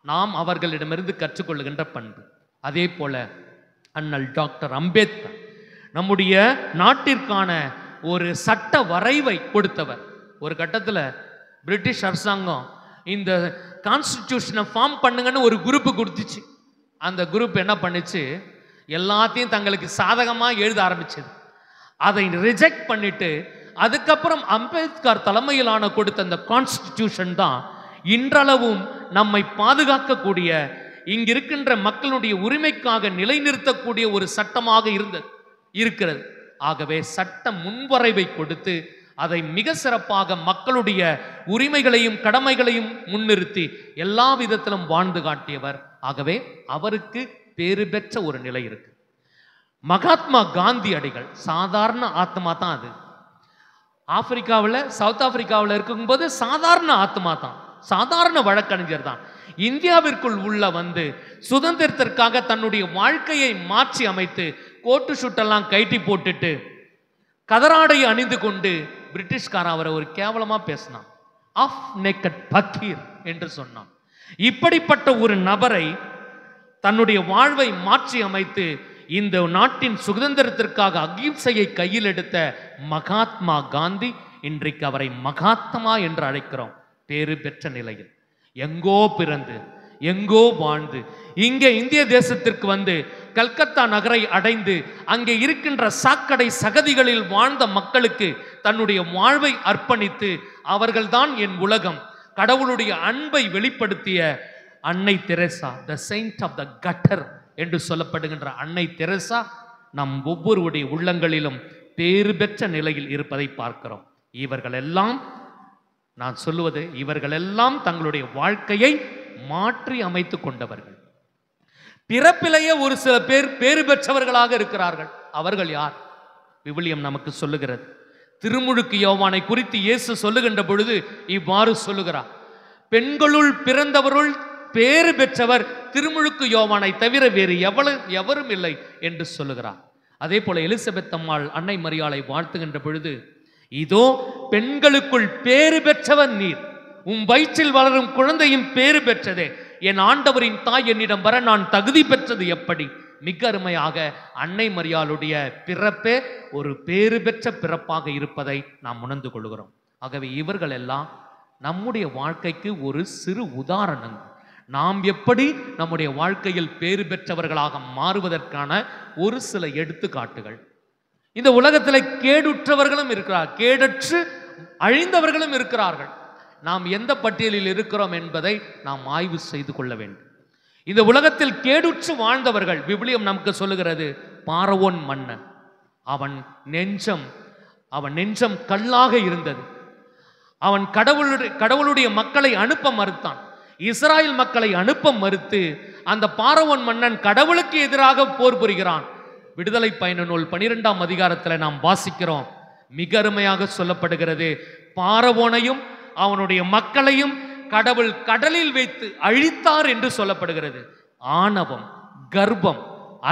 நாம் அவர்களிடமிருந்து கற்றுக்கொள்ளுகின்ற பண்பு. அதே போல அண்ணல் டாக்டர் அம்பேத்கர் நம்முடைய நாட்டிற்கான ஒரு சட்ட வரைவை கொடுத்தவர். ஒரு கட்டத்தில் பிரிட்டிஷ் அரசாங்கம் இந்த கான்ஸ்டிடியூஷனை ஃபார்ம் பண்ணுங்கன்னு ஒரு குரூப்பு கொடுத்துச்சு. அந்த குரூப் என்ன பண்ணுச்சு, எல்லாத்தையும் தங்களுக்கு சாதகமாக எழுத ஆரம்பிச்சது. அதை ரிஜெக்ட் பண்ணிட்டு அதுக்கப்புறம் அம்பேத்கர் தலைமையிலான கொடுத்த அந்த கான்ஸ்டிடியூஷன் தான் இன்றளவும் நம்மை பாதுகாக்கக்கூடிய, இங்கிருக்கின்ற மக்களுடைய உரிமைக்காக நிலைநிறுத்தக்கூடிய ஒரு சட்டமாக இருக்கிறது. ஆகவே சட்ட முன்வரைவை கொடுத்து அதை மிக சிறப்பாக மக்களுடைய உரிமைகளையும் கடமைகளையும் முன்னிறுத்தி எல்லா விதத்திலும் வாழ்ந்து காட்டியவர். ஆகவே அவருக்கு பேறு பெற்ற ஒரு நிலை இருக்கு. மகாத்மா காந்தி அடிகள் சாதாரண ஆத்மா தான். அது ஆப்பிரிக்காவில், சவுத் ஆப்பிரிக்காவில் இருக்கும்போது சாதாரண ஆத்மா தான், சாதாரண வழக்கறிஞர் தான். இந்தியாவிற்குள் உள்ள வந்து சுதந்திரத்திற்காக தன்னுடைய வாழ்க்கையை மாற்றி அமைத்து கோட்டு சுட்டெல்லாம் கைட்டி போட்டுட்டு கதராடை அணிந்து கொண்டு பிரிட்டிஷ்காரன் அவரை ஒரு கேவலமா பேசினான். ஆஃப் நேக்கட் பக்கீர் என்று சொன்னான். இப்படிப்பட்ட ஒரு நபரை தன்னுடைய வாழ்வை மாற்றி அமைத்து இந்த நாட்டின் சுதந்திரத்திற்காக அகிம்சையை கையில் எடுத்த மகாத்மா காந்தி, இன்றைக்கு அவரை மகாத்மா என்று அழைக்கிறோம். பேறு பெற்ற நிலையில் எங்கோ பிறந்து எங்கோ வாழ்ந்து இங்கே இந்திய தேசத்திற்கு வந்து கல்கத்தா நகரை அடைந்து அங்கே இருக்கின்ற சாக்கடை சகதிகளில் வாழ்ந்த மக்களுக்கு தன்னுடைய வாழ்வை அர்ப்பணித்து அவர்கள்தான் என் உலகம், கடவுளுடைய அன்பை வெளிப்படுத்திய அன்னை Teresa, the saint of the gutter என்று சொல்லப்படுகின்ற அன்னை தெரேசா நம் ஒவ்வொருவருடைய உள்ளங்களிலும் பேறு பெற்ற நிலையில் இருப்பதை பார்க்கிறோம். இவர்கள் எல்லாம், நான் சொல்லுவது, இவர்கள் எல்லாம் தங்களுடைய வாழ்க்கையை மாற்றி அமைத்துக் கொண்டவர்கள். பிறப்பிலேயே ஒரு சில பேர் பேறு பெற்றவர்களாக இருக்கிறார்கள். அவர்கள் யார்? விவிலியம் நமக்கு சொல்லுகிறது. திருமுழுக்கு யோவானை குறித்து இயேசு சொல்லுகின்ற பொழுது இவ்வாறு சொல்லுகிறார், பெண்களுள் பிறந்தவருள் பேறு பெற்றவர் திருமுழுக்கு யோவானை தவிர வேறு எவரும் இல்லை என்று சொல்லுகிறார். அதே போல எலிசபெத் அம்மாள் அன்னை மரியாளை வாழ்த்துகின்ற பொழுது, இதோ பெண்களுக்குள் பேறு பெற்றவர் நீர், உம் வயிற்றில் வளரும் குழந்தையும் பேறு பெற்றதே, என் ஆண்டவரின் தாய் என்னிடம் வர நான் தகுதி பெற்றது எப்படி? மிக அருமையாக அன்னை மரியாளுடைய பிறப்பே ஒரு பேறு பெற்ற பிறப்பாக இருப்பதை நாம் உணர்ந்து கொள்கிறோம். ஆகவே இவர்கள் எல்லாம் நம்முடைய வாழ்க்கைக்கு ஒரு சிறு உதாரணம். நாம் எப்படி நம்முடைய வாழ்க்கையில் பேறு பெற்றவர்களாக மாறுவதற்கான ஒரு சில எடுத்துக்காட்டுகள். இந்த உலகத்தில் கேடுற்றவர்களும் இருக்கிறார், கேடற்று அழிந்தவர்களும் இருக்கிறார்கள். நாம் எந்த பட்டியலில் இருக்கிறோம் என்பதை நாம் ஆய்வு செய்து கொள்ள வேண்டும். இந்த உலகத்தில் கேடுற்று வாழ்ந்தவர்கள் விவிலியம் நமக்கு சொல்லுகிறது, பார்வோன் மன்னன், அவன் நெஞ்சம் கல்லாக இருந்தது. அவன் கடவுளுடைய மக்களை அனுப்ப மறுத்தான். இஸ்ராயல் மக்களை அனுப்ப மறுத்து அந்த பார்வோன் மன்னன் கடவுளுக்கு எதிராக போர் புரிகிறான். விடுதலை பயண நூல் 12ஆம் அதிகாரத்தில் நாம் வாசிக்கிறோம். மிக அருமையாக சொல்லப்படுகிறது, பார்வோனையும் அவனுடைய மக்களையும் கடவுள் கடலில் வைத்து அழித்தார் என்று சொல்லப்படுகிறது. ஆணவம், கர்ப்பம்,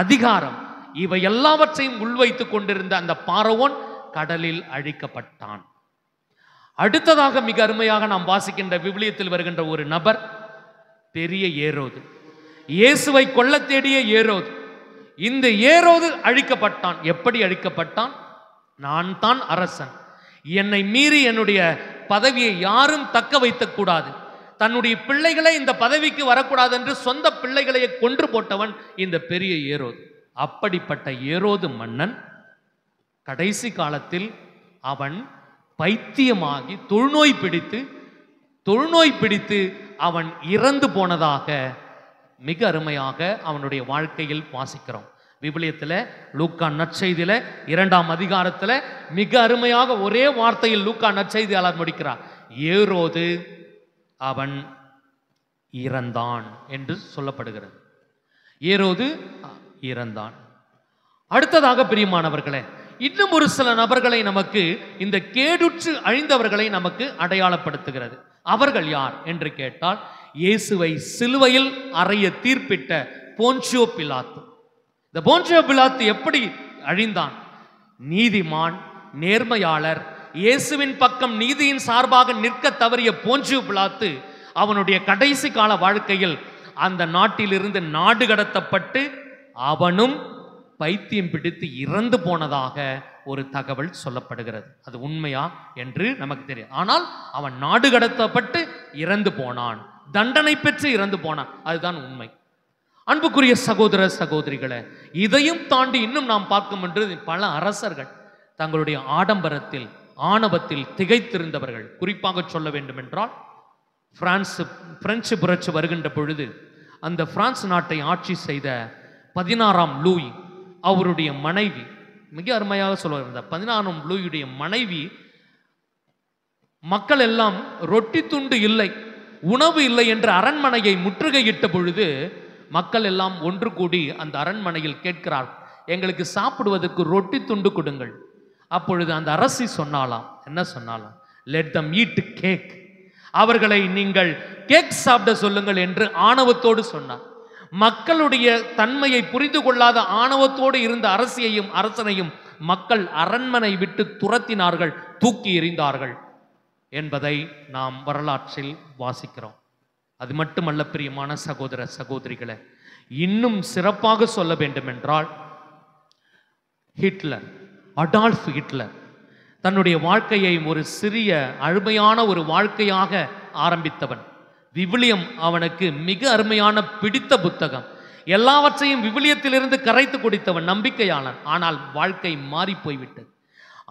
அதிகாரம் இவை எல்லாவற்றையும் உள்வைத்துக் கொண்டிருந்த அந்த பார்வோன் கடலில் அழிக்கப்பட்டான். அடுத்ததாக மிக அருமையாக நாம் வாசிக்கின்ற விவிலியத்தில் வருகின்ற ஒரு நபர் பெரிய ஏரோது, இயேசுவை கொல்ல தேடிய ஏரோது. இந்த ஏரோது அழிக்கப்பட்டான். எப்படி அழிக்கப்பட்டான்? நான் தான் அரசன், என்னை மீறி என்னுடைய பதவியை யாரும் தக்க வைக்க கூடாது, தன்னுடைய பிள்ளைகளை இந்த பதவிக்கு வரக்கூடாது என்று சொந்த பிள்ளைகளையே கொன்று போட்டவன் இந்த பெரிய ஏரோது. அப்படிப்பட்ட ஏரோது மன்னன் கடைசி காலத்தில் அவன் பைத்தியமாகி தொழுநோய் பிடித்து அவன் இறந்து போனதாக மிக அருமையாக அவனுடைய வாழ்க்கையில் வாசிக்கிறோம். விவிலியத்தில் லூக்கா நற்செய்தியில 2ஆம் அதிகாரத்தில் மிக அருமையாக ஒரே வார்த்தையில் லூக்கா நற்செய்தியாளர் முடிக்கிறார், ஏரோது அவன் இறந்தான் என்று சொல்லப்படுகிறது. ஏரோது இறந்தான். அடுத்ததாக பிரியமானவர்களே, இன்னும் ஒரு சில நபர்களை நமக்கு இந்த கேடுற்று அழிந்தவர்களை நமக்கு அடையாளப்படுத்துகிறது. அவர்கள் யார் என்று கேட்டால், இயேசுவை சிலுவையில் அறைய தீர்ப்பிட்ட போன்சியோ பிலாத்து. இந்த போன்சியோ பிலாத்து எப்படி அழிந்தான்? நீதிமான், நேர்மையாளர், இயேசுவின் பக்கம் நீதியின் சார்பாக நிற்க தவறிய போன்சியோ பிலாத்து அவனுடைய கடைசி கால வாழ்க்கையில் அந்த நாட்டிலிருந்து நாடு கடத்தப்பட்டு அவனும் பைத்தியம் பிடித்து இறந்து போனதாக ஒரு தகவல் சொல்லப்படுகிறது. அது உண்மையா என்று நமக்கு தெரியும். ஆனால் அவன் நாடு கடத்தப்பட்டு இறந்து போனான், தண்டனை பெற்று இறந்து போனான், அதுதான் உண்மை. அன்புக்குரிய சகோதர சகோதரிகளை, இதையும் தாண்டி இன்னும் நாம் பார்க்கும் என்று பல அரசர்கள் தங்களுடைய ஆடம்பரத்தில் ஆணவத்தில் திகைத்திருந்தவர்கள். குறிப்பாக சொல்ல வேண்டும் என்றால், பிரெஞ்சு புரட்சி வருகின்ற பொழுது அந்த பிரான்ஸ் நாட்டை ஆட்சி செய்த 16ஆம் லூயி அவருடைய மனைவி, மிக அருமையாக சொல்ல 16ஆம் லூயியுடைய மனைவி, மக்கள் எல்லாம் ரொட்டி துண்டு இல்லை, உணவு இல்லை என்று அரண்மனையை முற்றுகையிட்ட பொழுது மக்கள் எல்லாம் ஒன்று கூடி அந்த அரண்மனையில் கேட்கிறார், எங்களுக்கு சாப்பிடுவதற்கு ரொட்டி துண்டு கொடுங்கள். அப்பொழுது அந்த அரசி சொன்னாலாம், என்ன சொன்னாலாம்? லெட் தம் ஈட் கேக், அவர்களை நீங்கள் கேக் சாப்பிட சொல்லுங்கள் என்று ஆணவத்தோடு சொன்னார். மக்களுடைய தன்மையை புரிந்து கொள்ளாத ஆணவத்தோடு இருந்த அரசியையும் அரசனையும் மக்கள் அரண்மனை விட்டு துரத்தினார்கள், தூக்கி எறிந்தார்கள் என்பதை நாம் வரலாற்றில் வாசிக்கிறோம். அது மட்டுமல்ல பிரியமான சகோதர சகோதரிகளை, இன்னும் சிறப்பாக சொல்ல வேண்டும் என்றால், ஹிட்லர், அடால்ஃப் ஹிட்லர் தன்னுடைய வாழ்க்கையை ஒரு சிறிய அருமையான ஒரு வாழ்க்கையாக ஆரம்பித்தவன். விவிலியம் அவனுக்கு மிக அருமையான பிடித்த புத்தகம். எல்லாவற்றையும் விவிலியத்திலிருந்து கரைத்து குடித்தவன், நம்பிக்கையாளன். ஆனால் வாழ்க்கை மாறி போய்விட்டது.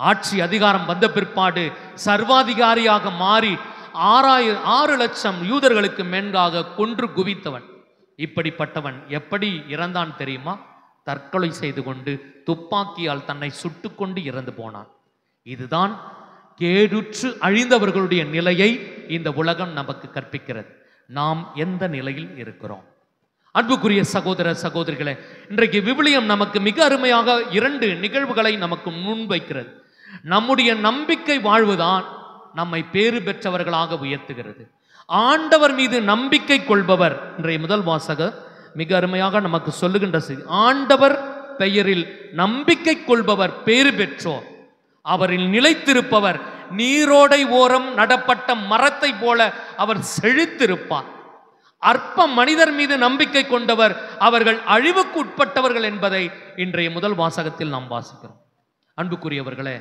ஆட்சி அதிகாரம் வந்த பிற்பாடு சர்வாதிகாரியாக மாறி 6 லட்சம் யூதர்களுக்கு மேலாக கொன்று குவித்தவன். இப்படிப்பட்டவன் எப்படி இறந்தான் தெரியுமா? தற்கொலை செய்து கொண்டு துப்பாக்கியால் தன்னை சுட்டுக்கொண்டு இறந்து போனான். இதுதான் கேடுற்று அழிந்தவர்களுடைய நிலையை இந்த உலகம் நமக்கு கற்பிக்கிறது. நாம் எந்த நிலையில் இருக்கிறோம்? அன்புக்குரிய சகோதர சகோதரிகளே, இன்றைக்கு விவிலியம் நமக்கு மிக அருமையாக 2 நிகழ்வுகளை நமக்கு முன்வைக்கிறது. நம்முடைய நம்பிக்கை வாழ்வுதான் நம்மை பேறு பெற்றவர்களாக உயர்த்துகிறது. ஆண்டவர் மீது நம்பிக்கை கொள்பவர், இன்றைய முதல் வாசகர் மிக அருமையாக நமக்கு சொல்லுகின்ற செய்தி, ஆண்டவர் பெயரில் நம்பிக்கை கொள்பவர் பேறு பெற்றோர், அவரில் நிலைத்திருப்பவர் நீரோடை ஓரம் நடப்பட்ட மரத்தை போல அவர் செழித்திருப்பார். அற்ப மனிதர் மீது நம்பிக்கை கொண்டவர் அவர்கள் அழிவுக்கு உட்பட்டவர்கள் என்பதை இன்றைய முதல் வாசகத்தில் நாம் வாசிக்கிறோம். அன்புக்குரியவர்களே,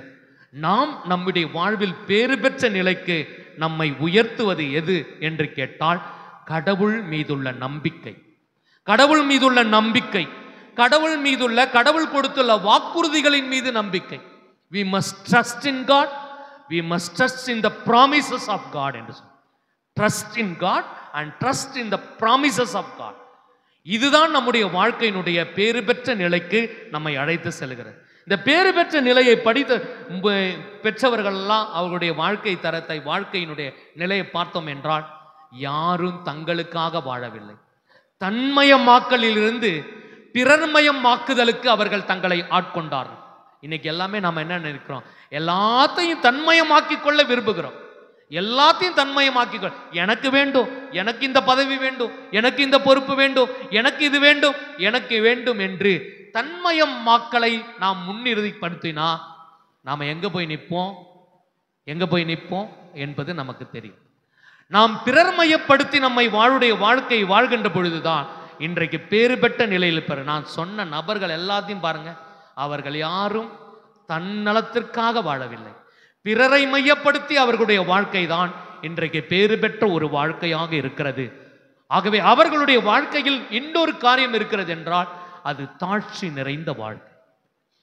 நாம் நம்முடைய வாழ்வில் பேறு பெற்ற நிலைக்கு நம்மை உயர்த்துவது எது என்று கேட்டால் கடவுள் மீதுள்ள நம்பிக்கை. கடவுள் மீதுள்ள நம்பிக்கை, கடவுள் மீதுள்ள, கடவுள் கொடுத்துள்ள வாக்குறுதிகளின் மீது நம்பிக்கை. We must trust in God, we must trust in the promises of God என்று சொல்லுவோம். Trust in God and trust in the promises of God. இதுதான் நம்முடைய வாழ்க்கையினுடைய பேறு பெற்ற நிலைக்கு நம்மை அழைத்து செல்கிறது. இந்த பேறு பெற்ற நிலையை படித்து பெற்றவர்கள் எல்லாம் அவர்களுடைய வாழ்க்கை தரத்தை, வாழ்க்கையினுடைய நிலையை பார்த்தோம் என்றால் யாரும் தங்களுக்காக வாழவில்லை. தன்மயமாக்கலிலிருந்து பிறர்மயமாக்குதலுக்கு அவர்கள் தங்களை ஆட்கொண்டார்கள். இன்னைக்கு எல்லாமே நாம் என்ன நினைக்கிறோம், எல்லாத்தையும் தன்மயமாக்கி கொள்ள விரும்புகிறோம். எல்லாத்தையும் தன்மயமாக்கி கொள்ள, எனக்கு வேண்டும், எனக்கு இந்த பதவி வேண்டும், எனக்கு இந்த பொறுப்பு வேண்டும், எனக்கு இது வேண்டும், எனக்கு வேண்டும் என்று தன்மயமாக்கலை நாம் முன்னிறுதிப்படுத்தினா நாம் எங்க போய் நிற்போம் என்பது நமக்கு தெரியும். நாம் பிறர்மயப்படுத்தி நம்மை வாழ்க்கை வாழ்கின்ற பொழுதுதான் இன்றைக்கு பேறு பெற்ற நிலையில் பெற. நான் சொன்ன நபர்கள் எல்லாத்தையும் பாருங்க, அவர்கள் யாரும் தன்னலத்திற்காக வாழவில்லை. பிறரை மையப்படுத்தி அவர்களுடைய வாழ்க்கை தான் இன்றைக்கு பேறு பெற்ற ஒரு வாழ்க்கையாக இருக்கிறது. ஆகவே அவர்களுடைய வாழ்க்கையில் இன்னொரு காரியம் இருக்கிறது என்றால் அது தாழ்ச்சி நிறைந்த வாழ்க்கை.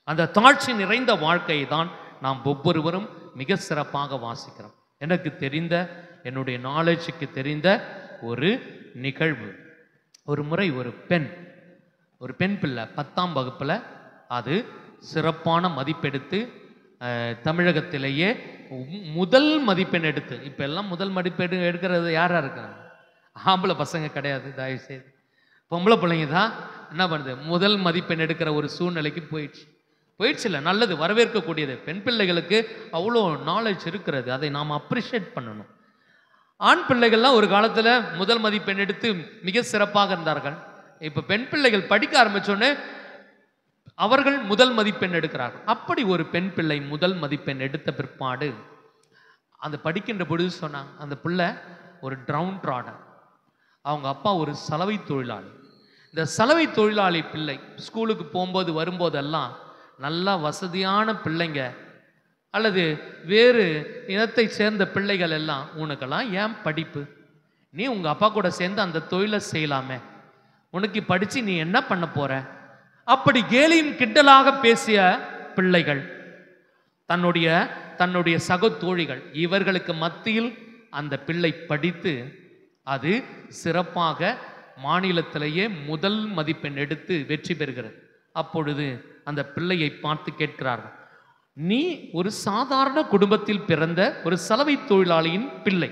அந்த தாழ்ச்சி நிறைந்த வாழ்க்கையை தான் நாம் ஒவ்வொருவரும் மிக சிறப்பாக வாசிக்கிறோம். எனக்கு தெரிந்த, என்னுடைய நாலேஜுக்கு தெரிந்த ஒரு நிகழ்வு, ஒரு முறை ஒரு பெண் பிள்ளை 10ஆம் வகுப்பில் அது சிறப்பான மதிப்பெடுத்து தமிழகத்திலேயே முதல் மதிப்பெண் எடுத்து, இப்போ எல்லாம் முதல் மதிப்பெண் எடுக்கிறது யாராக இருக்கிறாங்க? ஆம்பளை பசங்க கிடையாது, தயவுசெய்து பொம்பளை பிள்ளைங்க தான் என்ன பண்ணுது, முதல் மதிப்பெண் எடுக்கிற ஒரு சூழ்நிலைக்கு போயிடுச்சு இல்லை, நல்லது, வரவேற்கக்கூடியது. பெண் பிள்ளைகளுக்கு அவ்வளோ நாலேஜ் இருக்கிறது, அதை நாம் அப்ரிஷியேட் பண்ணணும். ஆண் பிள்ளைகள்லாம் ஒரு காலத்தில் முதல் மதிப்பெண் எடுத்து மிக சிறப்பாக இருந்தார்கள். இப்போ பெண் பிள்ளைகள் படிக்க ஆரம்பித்தோடனே அவர்கள் முதல் மதிப்பெண் எடுக்கிறார்கள். அப்படி ஒரு பெண் பிள்ளை முதல் மதிப்பெண் எடுத்த பிற்பாடு அந்த படிக்கின்ற பொழுது சொன்னாங்க, அந்த பிள்ளை ஒரு ட்ரவுன் ட்ராடர், அவங்க அப்பா ஒரு சலவை தொழிலாளி. இந்த சலவை தொழிலாளி பிள்ளை ஸ்கூலுக்கு போகும்போது வரும்போதெல்லாம் நல்லா வசதியான பிள்ளைங்க அல்லது வேறு இனத்தை சேர்ந்த பிள்ளைகள் எல்லாம், உனக்கெல்லாம் ஏன் படிப்பு, நீ உங்கள் அப்பா கூட சேர்ந்து அந்த தொழிலை செய்யலாமே, உனக்கு படித்து நீ என்ன பண்ண போற, அப்படி கேலியும் கிண்டலாக பேசிய பிள்ளைகள், தன்னுடைய சக தோழிகள், இவர்களுக்கு மத்தியில் அந்த பிள்ளை படித்து அது சிறப்பாக மாநிலத்திலேயே முதல் மதிப்பெண் எடுத்து வெற்றி பெறுகிறது. அப்பொழுது அந்த பிள்ளையை பார்த்து கேட்கிறார்கள், நீ ஒரு சாதாரண குடும்பத்தில் பிறந்த ஒரு சலவை தொழிலாளியின் பிள்ளை,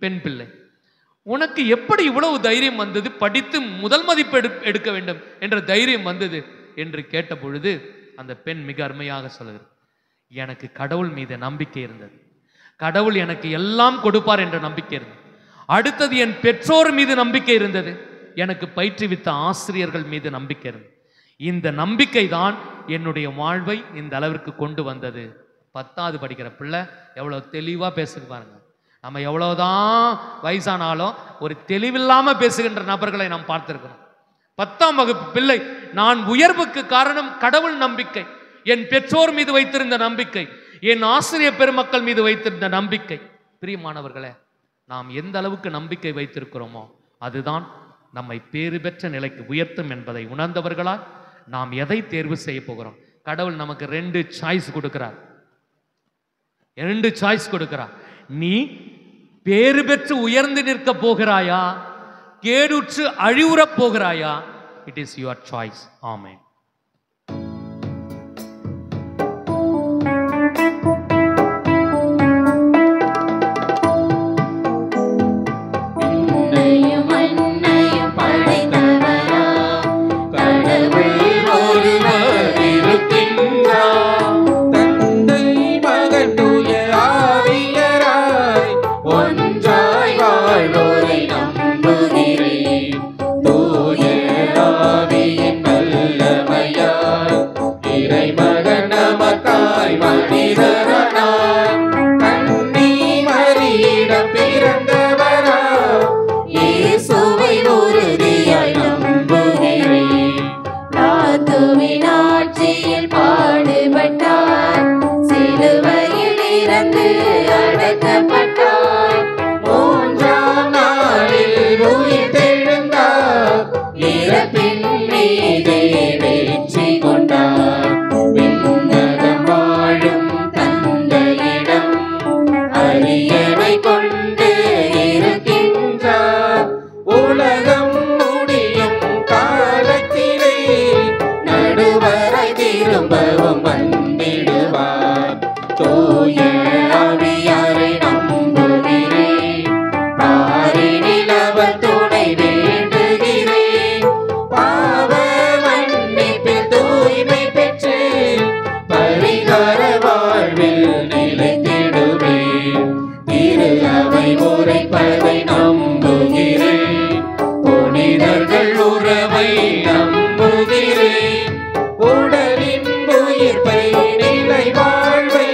பெண் பிள்ளை, உனக்கு எப்படி இவ்வளவு தைரியம் வந்தது, படித்து முதல் மதிப்பு எடுக்க வேண்டும் என்ற தைரியம் வந்தது என்று கேட்ட பொழுது அந்த பெண் மிக அருமையாக சொல்லுகிறது, எனக்கு கடவுள் மீது நம்பிக்கை இருந்தது, கடவுள் எனக்கு எல்லாம் கொடுப்பார் என்ற நம்பிக்கை இருந்தது. அடுத்தது என் பெற்றோர் மீது நம்பிக்கை இருந்தது, எனக்கு பயிற்றுவித்த ஆசிரியர்கள் மீது நம்பிக்கை இருந்தது. இந்த நம்பிக்கை தான் என்னுடைய வாழ்வை இந்த அளவிற்கு கொண்டு வந்தது. 10வது படிக்கிற பிள்ளை எவ்வளோ தெளிவாக பேசுது பாருங்க. நம்ம எவ்வளோதான் வயசானாலும் ஒரு தெளிவில்லாமல் பேசுகின்ற நபர்களை நாம் பார்த்திருக்கிறோம். 10ஆம் வகுப்பு பிள்ளை, நான் உயர்வுக்கு காரணம் கடவுள் நம்பிக்கை, என் பெற்றோர் மீது வைத்திருந்த நம்பிக்கை, என் ஆசிரியர் பெருமக்கள் மீது வைத்திருந்த நம்பிக்கை. பிரியமானவர்களே, நாம் எந்த அளவுக்கு நம்பிக்கை வைத்திருக்கிறோமோ அதுதான் நம்மை பேறு பெற்ற நிலைக்கு உயர்த்தும் என்பதை உணர்ந்தவர்களால் நாம் எதை தேர்வு செய்ய போகிறோம்? கடவுள் நமக்கு 2 சாய்ஸ் கொடுக்கிறார். 2 சாய்ஸ் கொடுக்கிறார். நீ பேறு பெற்று உயர்ந்து நிற்க போகிறாயா, கேடுற்று அழிவுறப் போகிறாயா? It is your choice. ஆமென். தந்தை மகன் தூய ஆவியராய் உண்மை உரைப்பதை நம்புகிறேன். புனிதர்கள் உறவை நம்புகிறேன். உடலின் உயிர்ப்பை நிலை வாழ்வை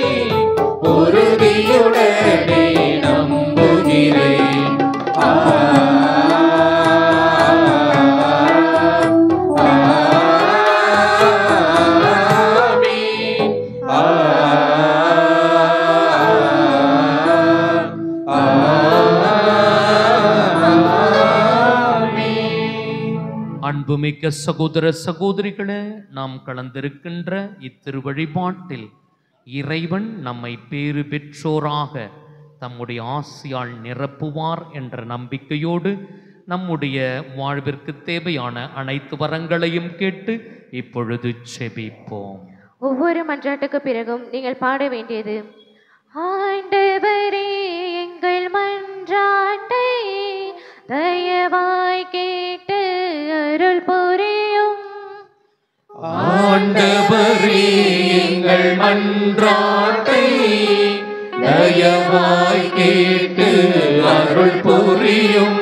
உறுதியுடனே நம்புகிறேன். அன்புமிக்க சகோதர சகோதரிகளே, நாம் கலந்திருக்கின்ற இத்திருவழிபாட்டில் இறைவன் நம்மை பேறு பெற்றோராக தம்முடைய ஆசியால் நிரப்புவார் என்ற நம்பிக்கையோடு நம்முடைய வாழ்விற்கு தேவையான அனைத்து வரங்களையும் கேட்டு இப்பொழுது செபிப்போம். ஒவ்வொரு மன்றாட்டுக்கு பிறகும் நீங்கள் பாட வேண்டியது, ஆண்டவரே எங்கள் மன்றாட்டை தயவாய் கேட்டு அருள் புரியும். ஆண்டவரே எங்கள் மன்றாட்டை தயவாய் கேட்டு அருள் புரியும்.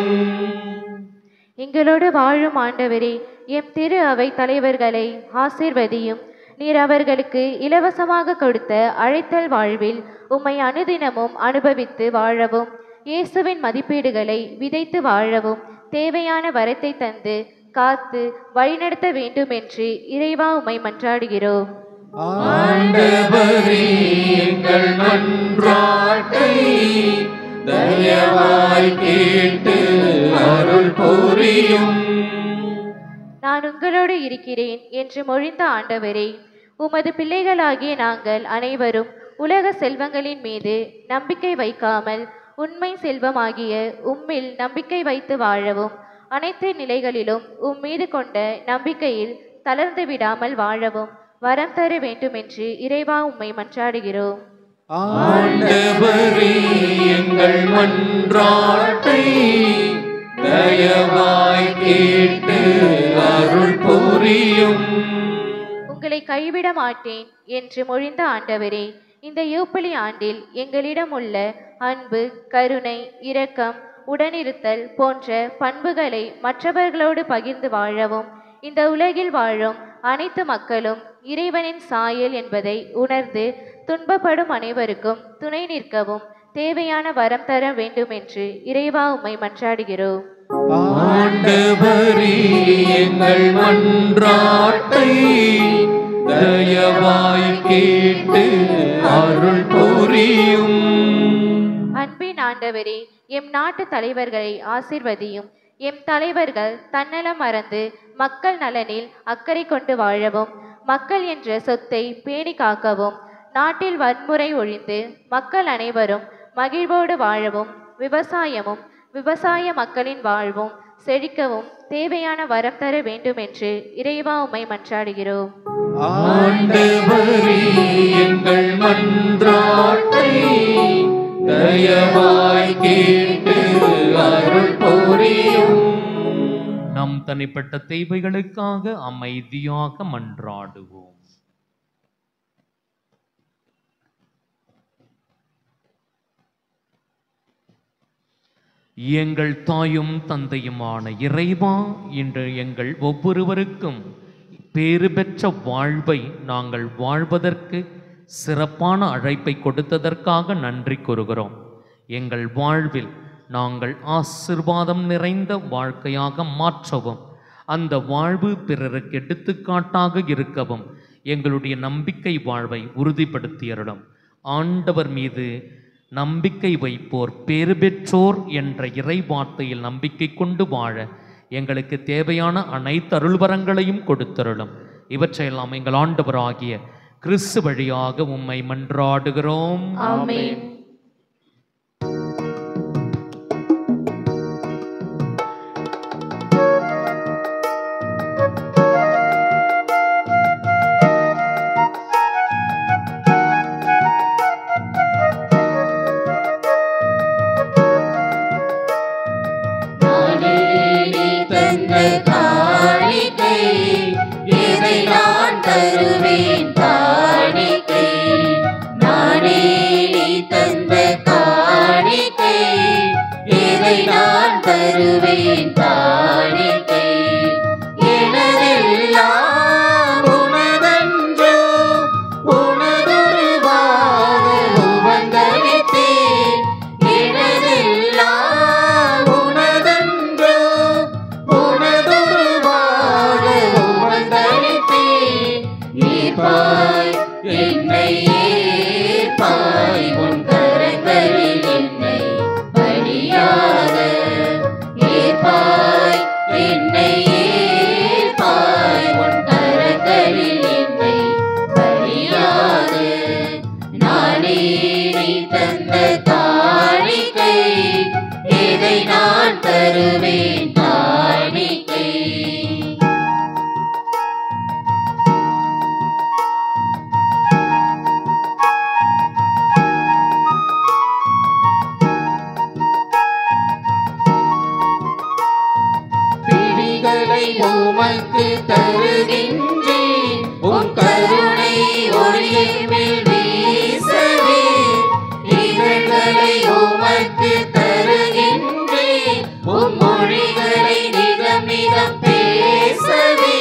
எங்களோடு வாழும் ஆண்டவரே, எம் திரு அவை தலைவர்களை ஆசீர்வதியும். நீர் அவர்களுக்கு இலவசமாக கொடுத்த அழைத்தல் வாழ்வில் உம்மை அனுதினமும் அனுபவித்து வாழவும், இயேசுவின் மதிப்பீடுகளை விதைத்து வாழவும் தேவையான வரத்தை தந்து காத்து வழிநடத்த வேண்டும் என்று இறைவா உம்மை மன்றாடுகிறோம். ஆண்டவரே எங்கள் மன்றாட்டை தயவாய் கேட்டு அருள் புரியும். நான் உங்களோடு இருக்கிறேன் என்று மொழிந்த ஆண்டவரே, உமது பிள்ளைகளாகிய நாங்கள் அனைவரும் உலக செல்வங்களின் மீது நம்பிக்கை வைக்காமல் உண்மை செல்வமாகிய உம்மில் நம்பிக்கை வைத்து வாழவும், அனைத்து நிலைகளிலும் உம்மீது கொண்ட நம்பிக்கையில் தளர்ந்து விடாமல் வாழவும் வரம் தர வேண்டும் என்று இறைவா உம்மை மன்றாடுகிறோம். ஆண்டவரே எங்கள் மன்றாட்டை தயவாய் கேட்டு அருள் புரியும். உங்களை கைவிட மாட்டேன் என்று மொழிந்த ஆண்டவரே, இந்த யூப்பிலி ஆண்டில் எங்களிடம் உள்ள அன்பு, கருணை, இரக்கம், உடனிருத்தல் போன்ற பண்புகளை மற்றவர்களோடு பகிர்ந்து வாழவும், இந்த உலகில் வாழும் அனைத்து மக்களும் இறைவனின் சாயல் என்பதை உணர்ந்து துன்பப்படும் அனைவருக்கும் துணை நிற்கவும் தேவையான வரம் தர வேண்டும் என்று இறைவா உம்மை மன்றாடுகிறோம். ஆண்டவரே எங்கள் மன்றாட்டை தயவாய் கேட்டு அருள் புரியும். அன்பின் ஆண்டவரே, எம் நாட்டு தலைவர்களை ஆசீர்வதியும். எம் தலைவர்கள் தன்னலம் மறந்து மக்கள் நலனில் அக்கறை கொண்டு வாழவும், மக்கள் என்ற சொத்தை பேணி காக்கவும், நாட்டில் வன்முறை ஒழிந்து மக்கள் அனைவரும் மகிழ்வோடு வாழவும், விவசாயமும் விவசாய மக்களின் வாழ்வும் செழிக்கவும் தேவையான வரம் தர வேண்டும் என்று இறைவா உம்மை மன்றாடுகிறோம். ஆண்டவரே எங்கள் மன்றாட்டை தயவாய் கேட்டு அருள் புரியும். நம் தனிப்பட்ட தேவைகளுக்காக அமைதியாக மன்றாடுவோம். எங்கள் தாயும் தந்தையுமான இறைவா, இன்று எங்கள் ஒவ்வொருவருக்கும் பேறு பெற்ற வாழ்வை நாங்கள் வாழ்வதற்கு சிறப்பான அழைப்பை கொடுத்ததற்காக நன்றி கூறுகிறோம். எங்கள் வாழ்வில் நாங்கள் ஆசீர்வாதம் நிறைந்த வாழ்க்கையாக மாற்றவும், அந்த வாழ்வு பிறருக்கு எடுத்துக்காட்டாக இருக்கவும் எங்களுடைய நம்பிக்கை வாழ்வை உறுதிப்படுத்தியருளும். ஆண்டவர் மீது நம்பிக்கை வைப்போர் பேறு பெற்றோர் என்ற இறை வார்த்தையில் நம்பிக்கை கொண்டு வாழ எங்களுக்கு தேவையான அனைத்து அருள்வரங்களையும் கொடுத்தருளும். இவற்றையெல்லாம் எங்கள் ஆண்டவராகிய கிறிஸ்து வழியாக உம்மை மன்றாடுகிறோம். ஆமென். காணிக்கை இதை நான் தருவேன் காணிக்கை. நானே நீ தருவேன் காணிக்கை. எனதெல்லாம் உனதன்றோ, உனதுருவாக உவந்தளித்தேன். எனதெல்லாம் உனதன்றோ, உனதுருவாக உவந்தளித்தேன். ஈர்ப்பாய் என்னை ஏற்பாய், உன் கரங்களில் என்னை பலியாக ஏற்பாய். என்னை ஏற்பாய், உன் கரங்களில் என்னை பலியாக. நானே நீ தந்த காணிக்கை, இதை நான் தருவேன் காணிக்கை. பிடிகளை உமக்கு தருகின்றேன், உன் கருணை ஒளியை மேல் வீசவே. இதழ்களை உமக்கு தருகின்றேன், உன் மொழிகளை நிதம் நிதம் பேசவே.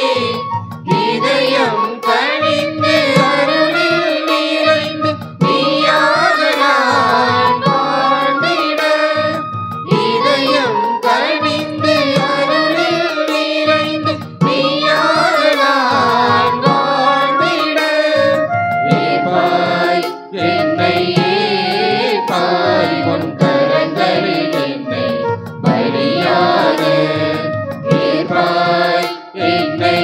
இதயம் கனிந்து அருளில் நிறைந்து நீயாக நான் வாழ்ந்திட. இதயம் கனிந்து அருளில் நிறைந்து நீயாக நான் வாழ்ந்திட. ஏற்பாய் என்னை ஏற்பாய், உன் கரங்களில் என்னை பலியாக. ஏற்பாய் என்னை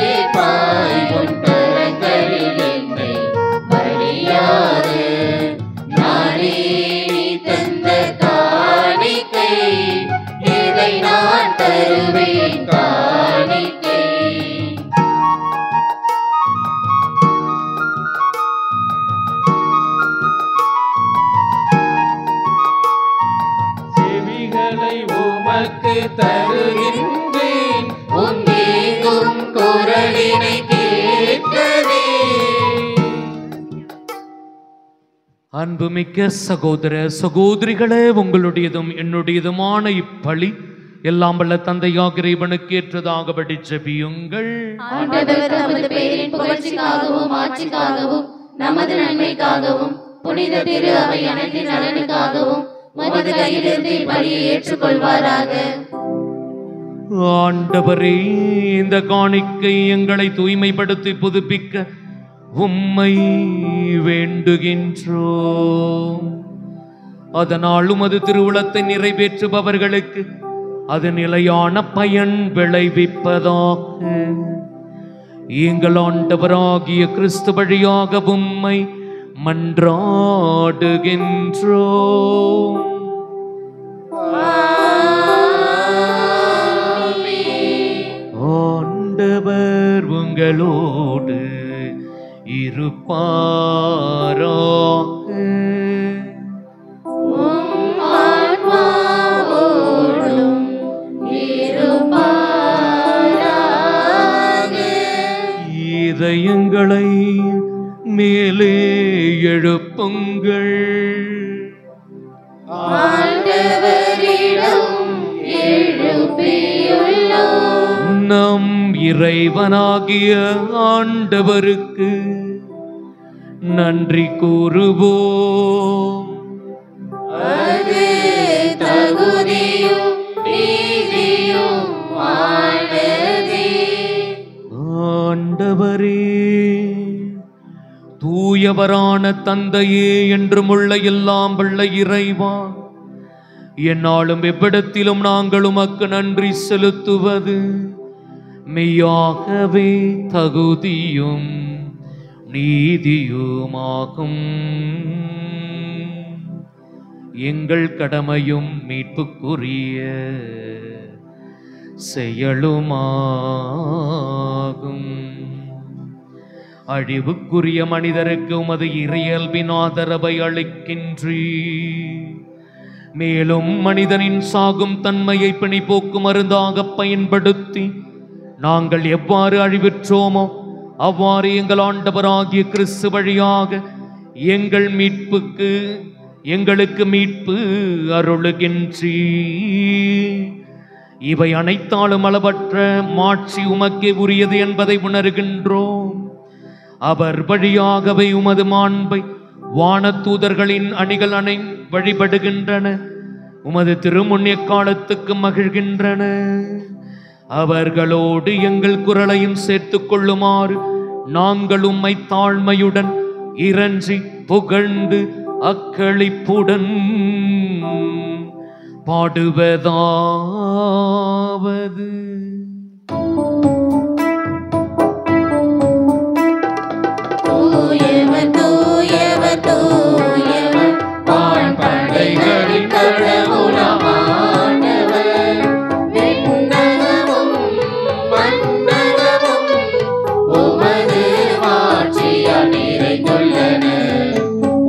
ஏற்பாய், உன் கரங்களில் என்னை பலியாக. நானே நீ தந்த காணிக்கை, இதை நான் தருவேன் காணிக்கை. செவிகளை உமக்கு தருகின்றேன், உன் ஏங்கும் குரலினை கேட்கவே. அன்புமிக்க சகோதர சகோதரிகளே, உங்களுடையதும் என்னுடையதுமான இப்பலி எல்லாம் வல்ல தந்தையாக இறைவனுக்கு ஏற்றதாகபடி ஜெபியுங்கள். ஆண்டவர் தமது பெயரின் புகழ்ச்சிக்காகவும் ஆட்சிக்காகவும் நமது நன்மைக்காகவும் புனித திரு அவை அனைத்தின் நலனுக்காகவும் மது கையிலிருந்து இப்பலியை ஏற்றுக்கொள்வாராக. ஆண்டவரே, இந்த காணிக்கை எங்களை தூய்மைப்படுத்தி புதுப்பிக்க உம்மை வேண்டுகின்றோம். அதனால் உமது திருவுளத்தை நிறைவேற்றுபவர்களுக்கு அது நிலையான பயன் விளைவிப்பதாக. எங்கள் ஆண்டவராகிய கிறிஸ்து வழியாக உம்மை மன்றாடுகின்றோம். ஆண்டவர் உங்களோடு இருப்பாராக. இதயங்களை மேலே எழுப்புங்கள். நம் இறைவனாகிய ஆண்டவருக்கு நன்றி கூறுவோம். அது தகுதியும் நீதியும் ஆனதே. ஆண்டவரே, தூயவரான தந்தையே, என்றுமுள்ள எல்லாம் வல்ல இறைவா, என்னாலும் எவ்விடத்திலும் நாங்கள் உமக்கு நன்றி செலுத்துவது மெய்யாகவே தகுதியும் நீதியுமாகும். எங்கள் கடமையும் மீட்புக்குரிய செயலுமாகும். அழிவுக்குரிய மனிதருக்கு உமது இறையல்பின் ஆதரவை அளிக்கின்றீர். மேலும் மனிதனின் சாகும் தன்மையை பிணிப்போக்கும் மருந்தாக பயன்படுத்தி நாங்கள் எவ்வாறு அழிவுற்றோமோ அவ்வாறு எங்கள் ஆண்டவராகிய கிறிஸ்து வழியாக எங்கள் மீட்புக்கு எங்களுக்கு மீட்பு அருளுகின்றீர். இவை அனைத்தாலும் அளவற்ற மாட்சி உமக்கே உரியது என்பதை உணர்கின்றோம். அவர் வழியாகவே உமது மாண்பை வானதூதர்களின் அணிகள் வழிபடுகின்றன, உமது திருமுன்னிய காலத்துக்கு மகிழ்கின்றன. அவர்களோடு எங்கள் குரலையும் சேர்த்துக் கொள்ளுமாறு நாங்கள் உம்மை தாழ்மையுடன் இறைஞ்சி புகழ்ந்து அக்களிப்புடன் பாடுவதாவது. தூயவர் தூயவர் தூயவர் வான்படைகளின் கடவுளமானவர். விண்ணகமும் மண்ணகமும் உமது மாட்சியால் நிறைந்துள்ளன.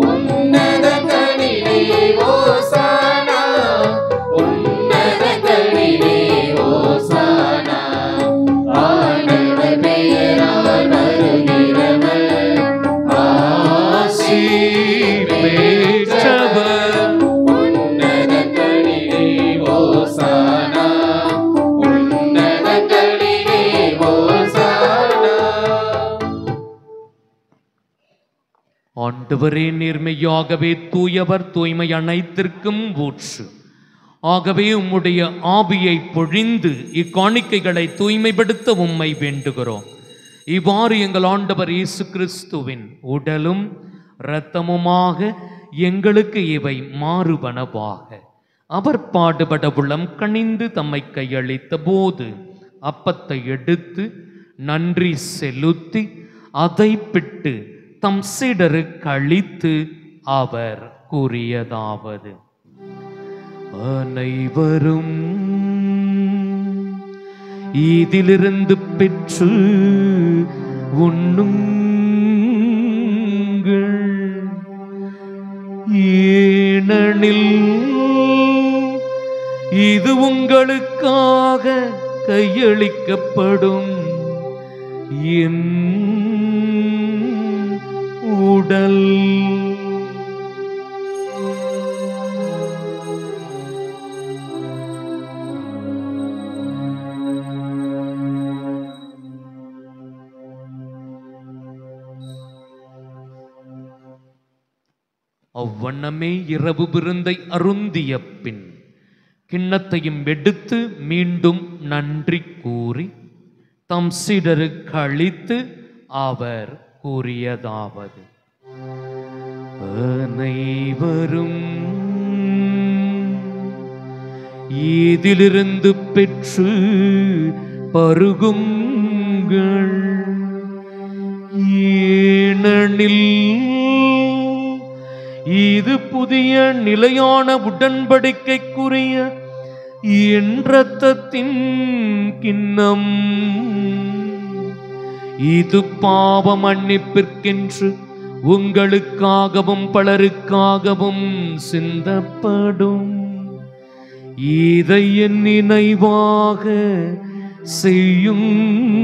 உன்னதங்களிலே ஓசானா, உன்னதங்களிலே ஓசானா. ஆண்டவர் பெயரால் வருகிறவர் ஆசி பெற்றவர். உன்னதங்களிலே ஓசானா, உன்னதங்களிலே ஓசானா. ஆண்டவரே, நேர்மையாகவே தூயவர், தூய்மை அனைத்திற்கும் ஊற்று. ஆகவே உம்முடைய ஆவியை பொழிந்து இக்காணிக்கைகளை தூய்மைப்படுத்த உம்மை வேண்டுகிறோம். இவ்வாறு எங்கள் ஆண்டவர் இயேசு கிறிஸ்துவின் உடலும் இரத்தமுமாக எங்களுக்கு இவை மாறுபனவாக. அவர் பாடுபட உளம் கனிந்து தம்மை கையளித்த போது அப்பத்தை எடுத்து நன்றி செலுத்தி அதை பிட்டு தம் சீடருக்கு அளித்து அவர் கூறியதாவது: அனைவரும் இதிலிருந்து பெற்று உண்ணுங்கள், ஏனெனில் இது உங்களுக்காக கையளிக்கப்படும் என் உடல். அவ்வண்ணமே இரவு விருந்தை அருந்திய பின் கிண்ணத்தையும் எடுத்து மீண்டும் நன்றி கூறி தம் சீடருக்கு அளித்து அவர் கூறியதாவது: அனைவரும் இதிலிருந்து பெற்று பருகுங்கள், ஏனெனில் இது புதிய நிலையான உடன்படிக்கைக்குரிய என் இரத்தத்தின் கிண்ணம். இது பாவ மன்னிப்பிற்கென்று உங்களுக்காகவும் பலருக்காகவும் சிந்தப்படும். இதை என் நினைவாக செய்யுங்கள்.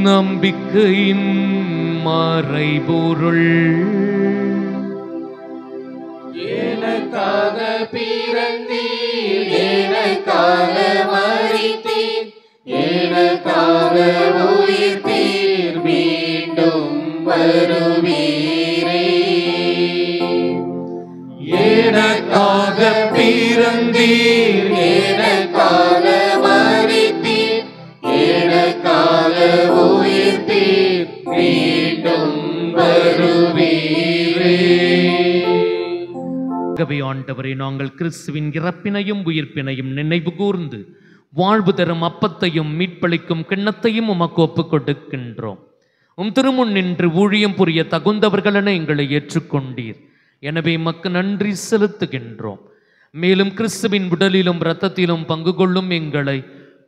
நம்பிக்கையின் மறைபொருள். எனக்காக பிறந்தீர், எனக்காக மரித்தீர், எனக்காக உயிர்த்தீர், மீண்டும் வருவீரே. எனக்காக பிறந்தீர், எனக்காக மரித்தீர், எனக்காக உயிர்த்தீர், மீண்டும் வருவீரே. ஆகவே ஆண்டவரே, நாங்கள் கிறிஸ்துவின் இறப்பினையும் உயிர்ப்பினையும் நினைவு கூர்ந்து வாழ்வு தரும் அப்பத்தையும் மீட்பளிக்கும் கிண்ணத்தையும் உமக்கு ஒப்புக் கொடுக்கின்றோம். உம் திருமுன் நின்று ஊழியம் புரிய தகுந்தவர்களென எங்களை ஏற்றுக்கொண்டீர். எனவே மக்கு நன்றி செலுத்துகின்றோம். மேலும் கிறிஸ்துவின் உடலிலும் இரத்தத்திலும் பங்கு கொள்ளும் எங்களை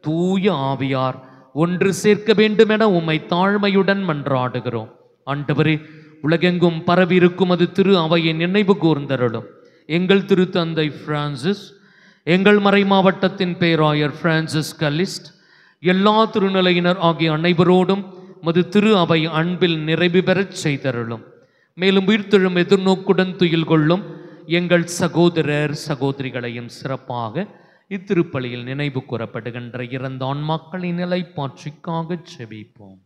தூய ஆவியார் ஒன்று சேர்க்க வேண்டும் என உம்மை தாழ்மையுடன் மன்றாடுகிறோம். ஆண்டவரே, உலகெங்கும் பரவியிருக்கும் அது திரு அவையை நினைவு கூர்ந்தருளும். எங்கள் திருத்தந்தை பிரான்சிஸ், எங்கள் மறை மாவட்டத்தின் பேராயர் பிரான்சிஸ் கலிஸ்ட், எல்லா திருநிலையினர் ஆகிய அனைவரோடும் மது திரு அவை அன்பில் நிறைவு பெறச் செய்தருளும். மேலும் உயிர்த்தெழும் எதிர்நோக்குடன் துயில் கொள்ளும் எங்கள் சகோதரர் சகோதரிகளையும் சிறப்பாக இத்திருப்பலியில் நினைவு கூறப்படுகின்ற இறந்த ஆன்மாக்களின் நிலைப்பாற்றிற்காக செபிப்போம்.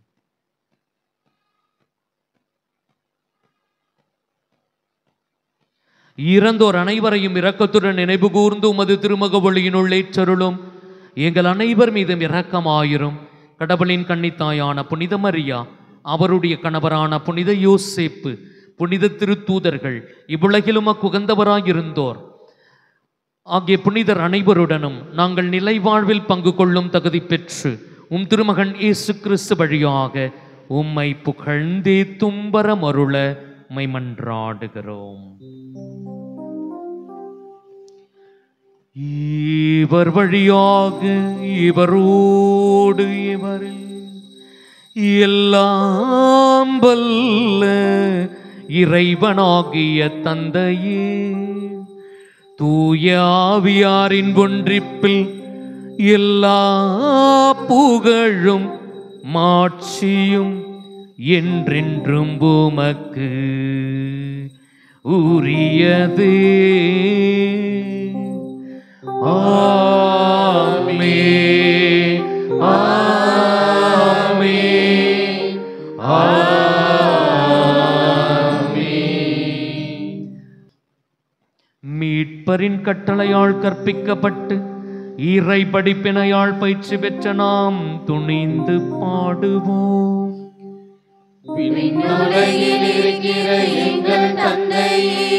இறந்தோர் அனைவரையும் இரக்கத்துடன் நினைவு கூர்ந்து உமது திருமக ஒளியினுள் ஏற்றருளும். எங்கள் அனைவர் மீதும் இரக்கமாயிரும். கடவுளின் கன்னித்தாயான புனித மரியா, அவருடைய கணவரான புனித யோசேப்பு, புனித திருத்தூதர்கள், இவ்வுலகிலும் அக்குகந்தவராயிருந்தோர் ஆகிய புனிதர் அனைவருடனும் நாங்கள் நிலை வாழ்வில் பங்கு கொள்ளும் தகுதி பெற்று உம் திருமகன் இயேசு கிறிஸ்து வழியாக உம்மை புகழ்ந்தே தும்பரம் அருள உம்மை மன்றாடுகிறோம். இவர் வழியாக இவரோடு இவரில் எல்லாம் வல்ல இறைவனாகிய தந்தையே, தூய ஆவியாரின் ஒன்றிப்பில் எல்லா புகழும் மாட்சியும் என்றென்றும் உமக்கு உரியதே. ஆமென், ஆமென், ஆமென். மீட்பரின் கட்டளையால் கற்பிக்கப்பட்டு இறை படிப்பினையால் பயிற்சி பெற்ற நாம் துணிந்து பாடுவோம். விண்ணுலகில் இருக்கிற எங்கள் தந்தையே,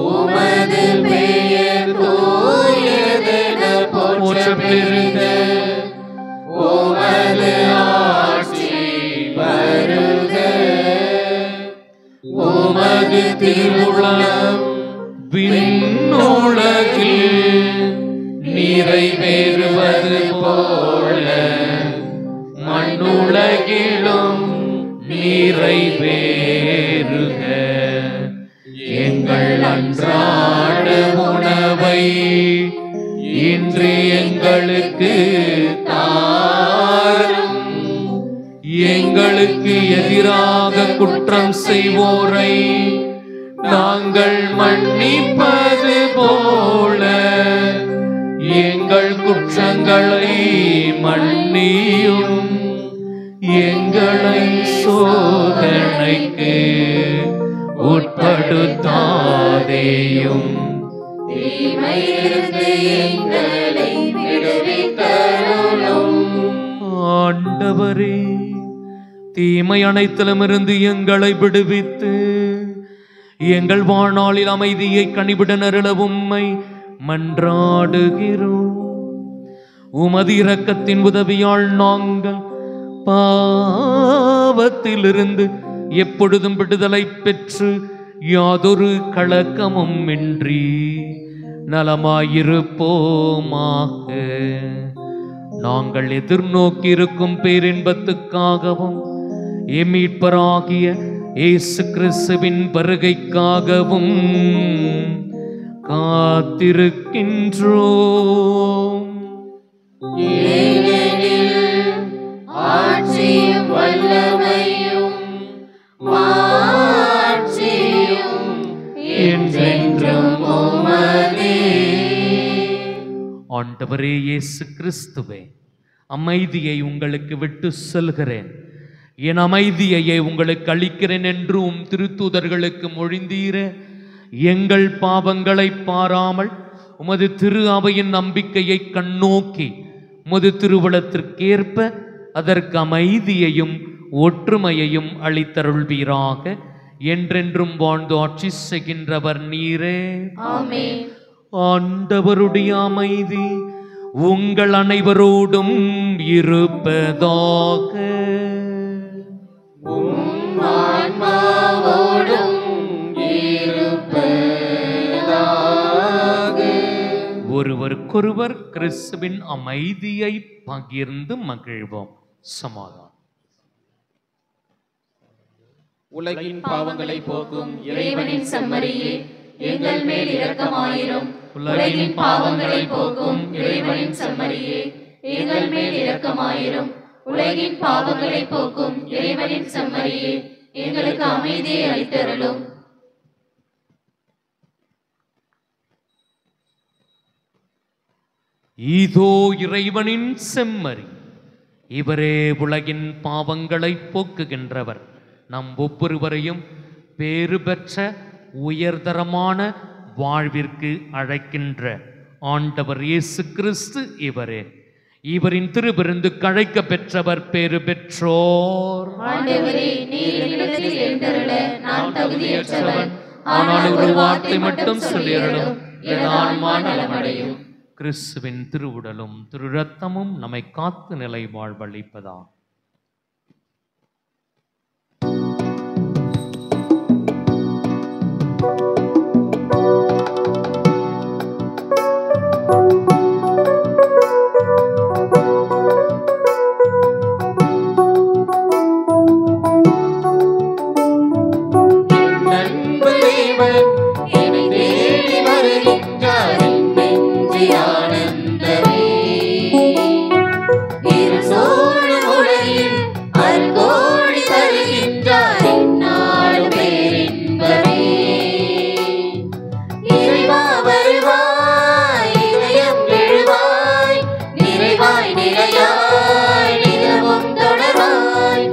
உமது பெயர் தூயதென போற்றப் பெறுக. உமது ஆட்சி வருக. உமது திருவுளம் விண்ணுலகில் நிறைவேறுவது போல மண்ணுலகிலும் நிறைவேறுக. எங்கள் அன்றாட உணவை இன்று எங்களுக்கு தாரும். எங்களுக்கு எதிராக குற்றம் செய்வோரை நாங்கள் மன்னிப்பது போல எங்கள் குற்றங்களை மன்னியும். எங்களை சோதனைக்கு உட்படுத்தாதேயும், தீமையிலிருந்து எங்களை விடுவித்தருளும். ஆண்டவரே, தீமை அனைத்திலுமிருந்து எங்களை விடுவித்து எங்கள் வாழ்நாளில் அமைதியை கனிவிட நருள உம்மை மன்றாடுகிறோம். உமது இரக்கத்தின் உதவியால் நாங்கள் பாவத்திலிருந்து எப்பொழுதும் விடுதலை பெற்று யாதொரு கலக்கமும் இன்றி நலமாயிருப்போமாக. நாங்கள் எதிர்நோக்கி இருக்கும் பேரின்பத்துக்காகவும் மீட்பராகிய இயேசு கிறிஸ்துவின் வருகைக்காகவும் காத்திருக்கின்றோம். ஆட்சியும் வல்லமையும் மாட்சியும் என்றென்றும் உமதே. ஆண்டவரே இயேசு கிறிஸ்துவே, அமைதியை உங்களுக்கு விட்டு செல்கிறேன், என் அமைதியையே உங்களுக்கு அளிக்கிறேன் என்று உம் திருத்தூதர்களுக்கு மொழிந்தீர. எங்கள் பாவங்களை பாராமல் உமது திரு அவையின் நம்பிக்கையை கண்ணோக்கி உமது திருவுளத்திற்கேற்ப அதற்கு அமைதியையும் ஒற்றுமையையும் அளித்தருள்வீராக. என்றென்றும் வாழ்ந்து ஆட்சி செய்கின்றவர் நீரே. ஆமென். ஆண்டவருடைய அமைதி உங்கள் அனைவரோடும் இருப்பதாக. ஆன்மாவோடும் இருப்பதாக. ஒருவருக்கொருவர் கிறிஸ்துவின் அமைதியை பகிர்ந்து மகிழ்வோம். சமாதானம். உலகின் பாவங்களை போக்கும் இறைவனின் செம்மறியே, எங்கள் மேல் இரக்கமாயிரும். உலகின் பாவங்களை போக்கும் இறைவனின் செம்மறியே, எங்கள் மேல் இரக்கமாயிரும். உலகின் பாவங்களை போக்கும் இறைவனின் செம்மறியே, எங்களுக்கு அமைதியை அளித்தருளும். இதோ இறைவனின் செம்மறி, இவரே உலகின் பாவங்களை போக்குகின்றவர். நம் ஒவ்வொருவரையும் பேறு பெற்ற உயர்தரமான வாழ்விற்கு அழைக்கின்ற ஆண்டவர் இயேசு கிறிஸ்து இவரே. இவரின் திருவிருந்து அழைக்க பெற்றவர் பேறு பெற்றோர். ஆண்டவரே, நீர் என்னிடத்தில் எழுந்தருள நான் தகுதியற்றவன். ஆனால் ஒரு வார்த்தை மட்டும் சொல்லியருளும், என் ஆன்மா நலமடையும். கிறிஸ்துவின் திருவுடலும் திரு இரத்தமும் நம்மை காத்து நிலை வாழ்வளிப்பதா. நண்பு தேவன் என்னை தேடி வருகின்றார், நெஞ்சில் ஆனந்தமே. இருள் சூழும் உலகில் அருள்கோடி தருகின்றார், எந்நாளும் பேரின்பமே. இறைவா வருவாய், இதயம் எழுவாய், நிறைவாய் நிலையாய் நிலவும் தொடர்வாய்.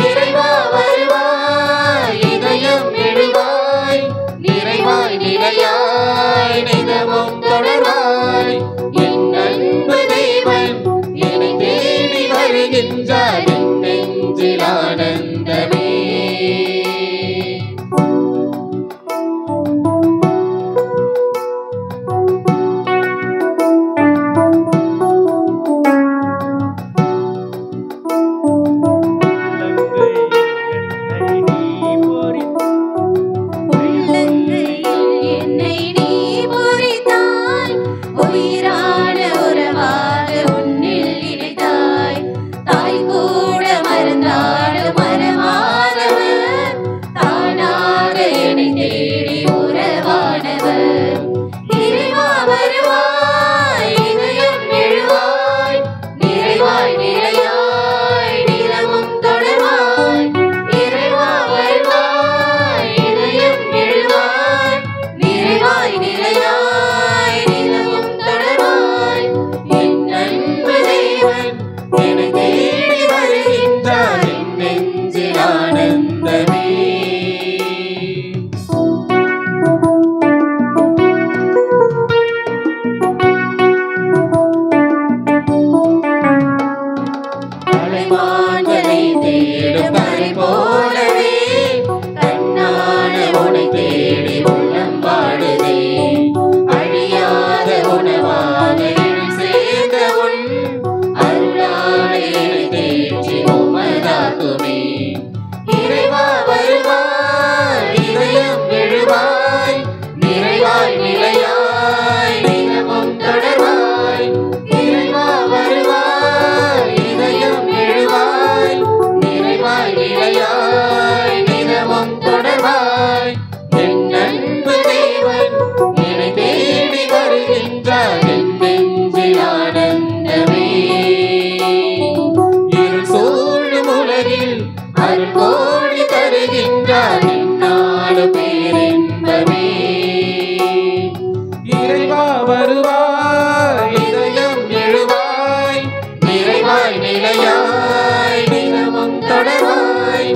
இறைவா வருவாய், இதயம் எழுவாய், நிறைவாய் நிலையாய் நிலவும் தொடர்வாய். என் அன்பு தெய்வன் என்னை தேடி வருகின்றார், என் நெஞ்சில் ஆனந்தமே. உள்ளங்கையில் என்னை நீ பொறித்தாய், உயிரான உறவாக உன்னில் இணைத்தாய். தாய் கூட மறந்தாலும் மறவாதவர், தானாக என்னை தேடி உறவானவர். இறைவா வருவாய், இதயம் எழுவாய், நிறைவாய் நிலையாய் நிலவும் தொடர்வாய். இறைவா வருவாய், இதயம் எழுவாய், நிறைவாய் நிலையாய் நிலவும் தொடர்வாய். என் அன்பு தெய்வன் என்னை தேடி வருகின்றார், என் நெஞ்சில் ஆனந்தமே. அலைமான்களை தேடும் கரை போலவே, கண்ணான உனை தேடி உள்ளம் வாடுதே. அழியாத உணவாக என்னை சேர்ந்த உன் அருளாலே என்னை தேற்றி உமதாக்குமே. இறைவா வருவாய், இதயம் எழுவாய், நிறைவாய் நிலையாய் நிலவும் தொடர்வாய். இறைவா வருவாய், இதயம் எழுவாய், நிறைவாய் நிலையாய் நிலவும் தொடர்வாய். என் அன்பு தெய்வன் என்னை தேடி வருகின்றார், என் நெஞ்சில் ஆனந்தமே. இருள் சூழும் உலகில் அருள்கோடி தருகின்றார், எந்நாளும் பேரின்பமே. இறைவா வருவாய், இதயம் எழுவாய், நிறைவாய் நிலையாய் நிலவும் தொடர்வாய்.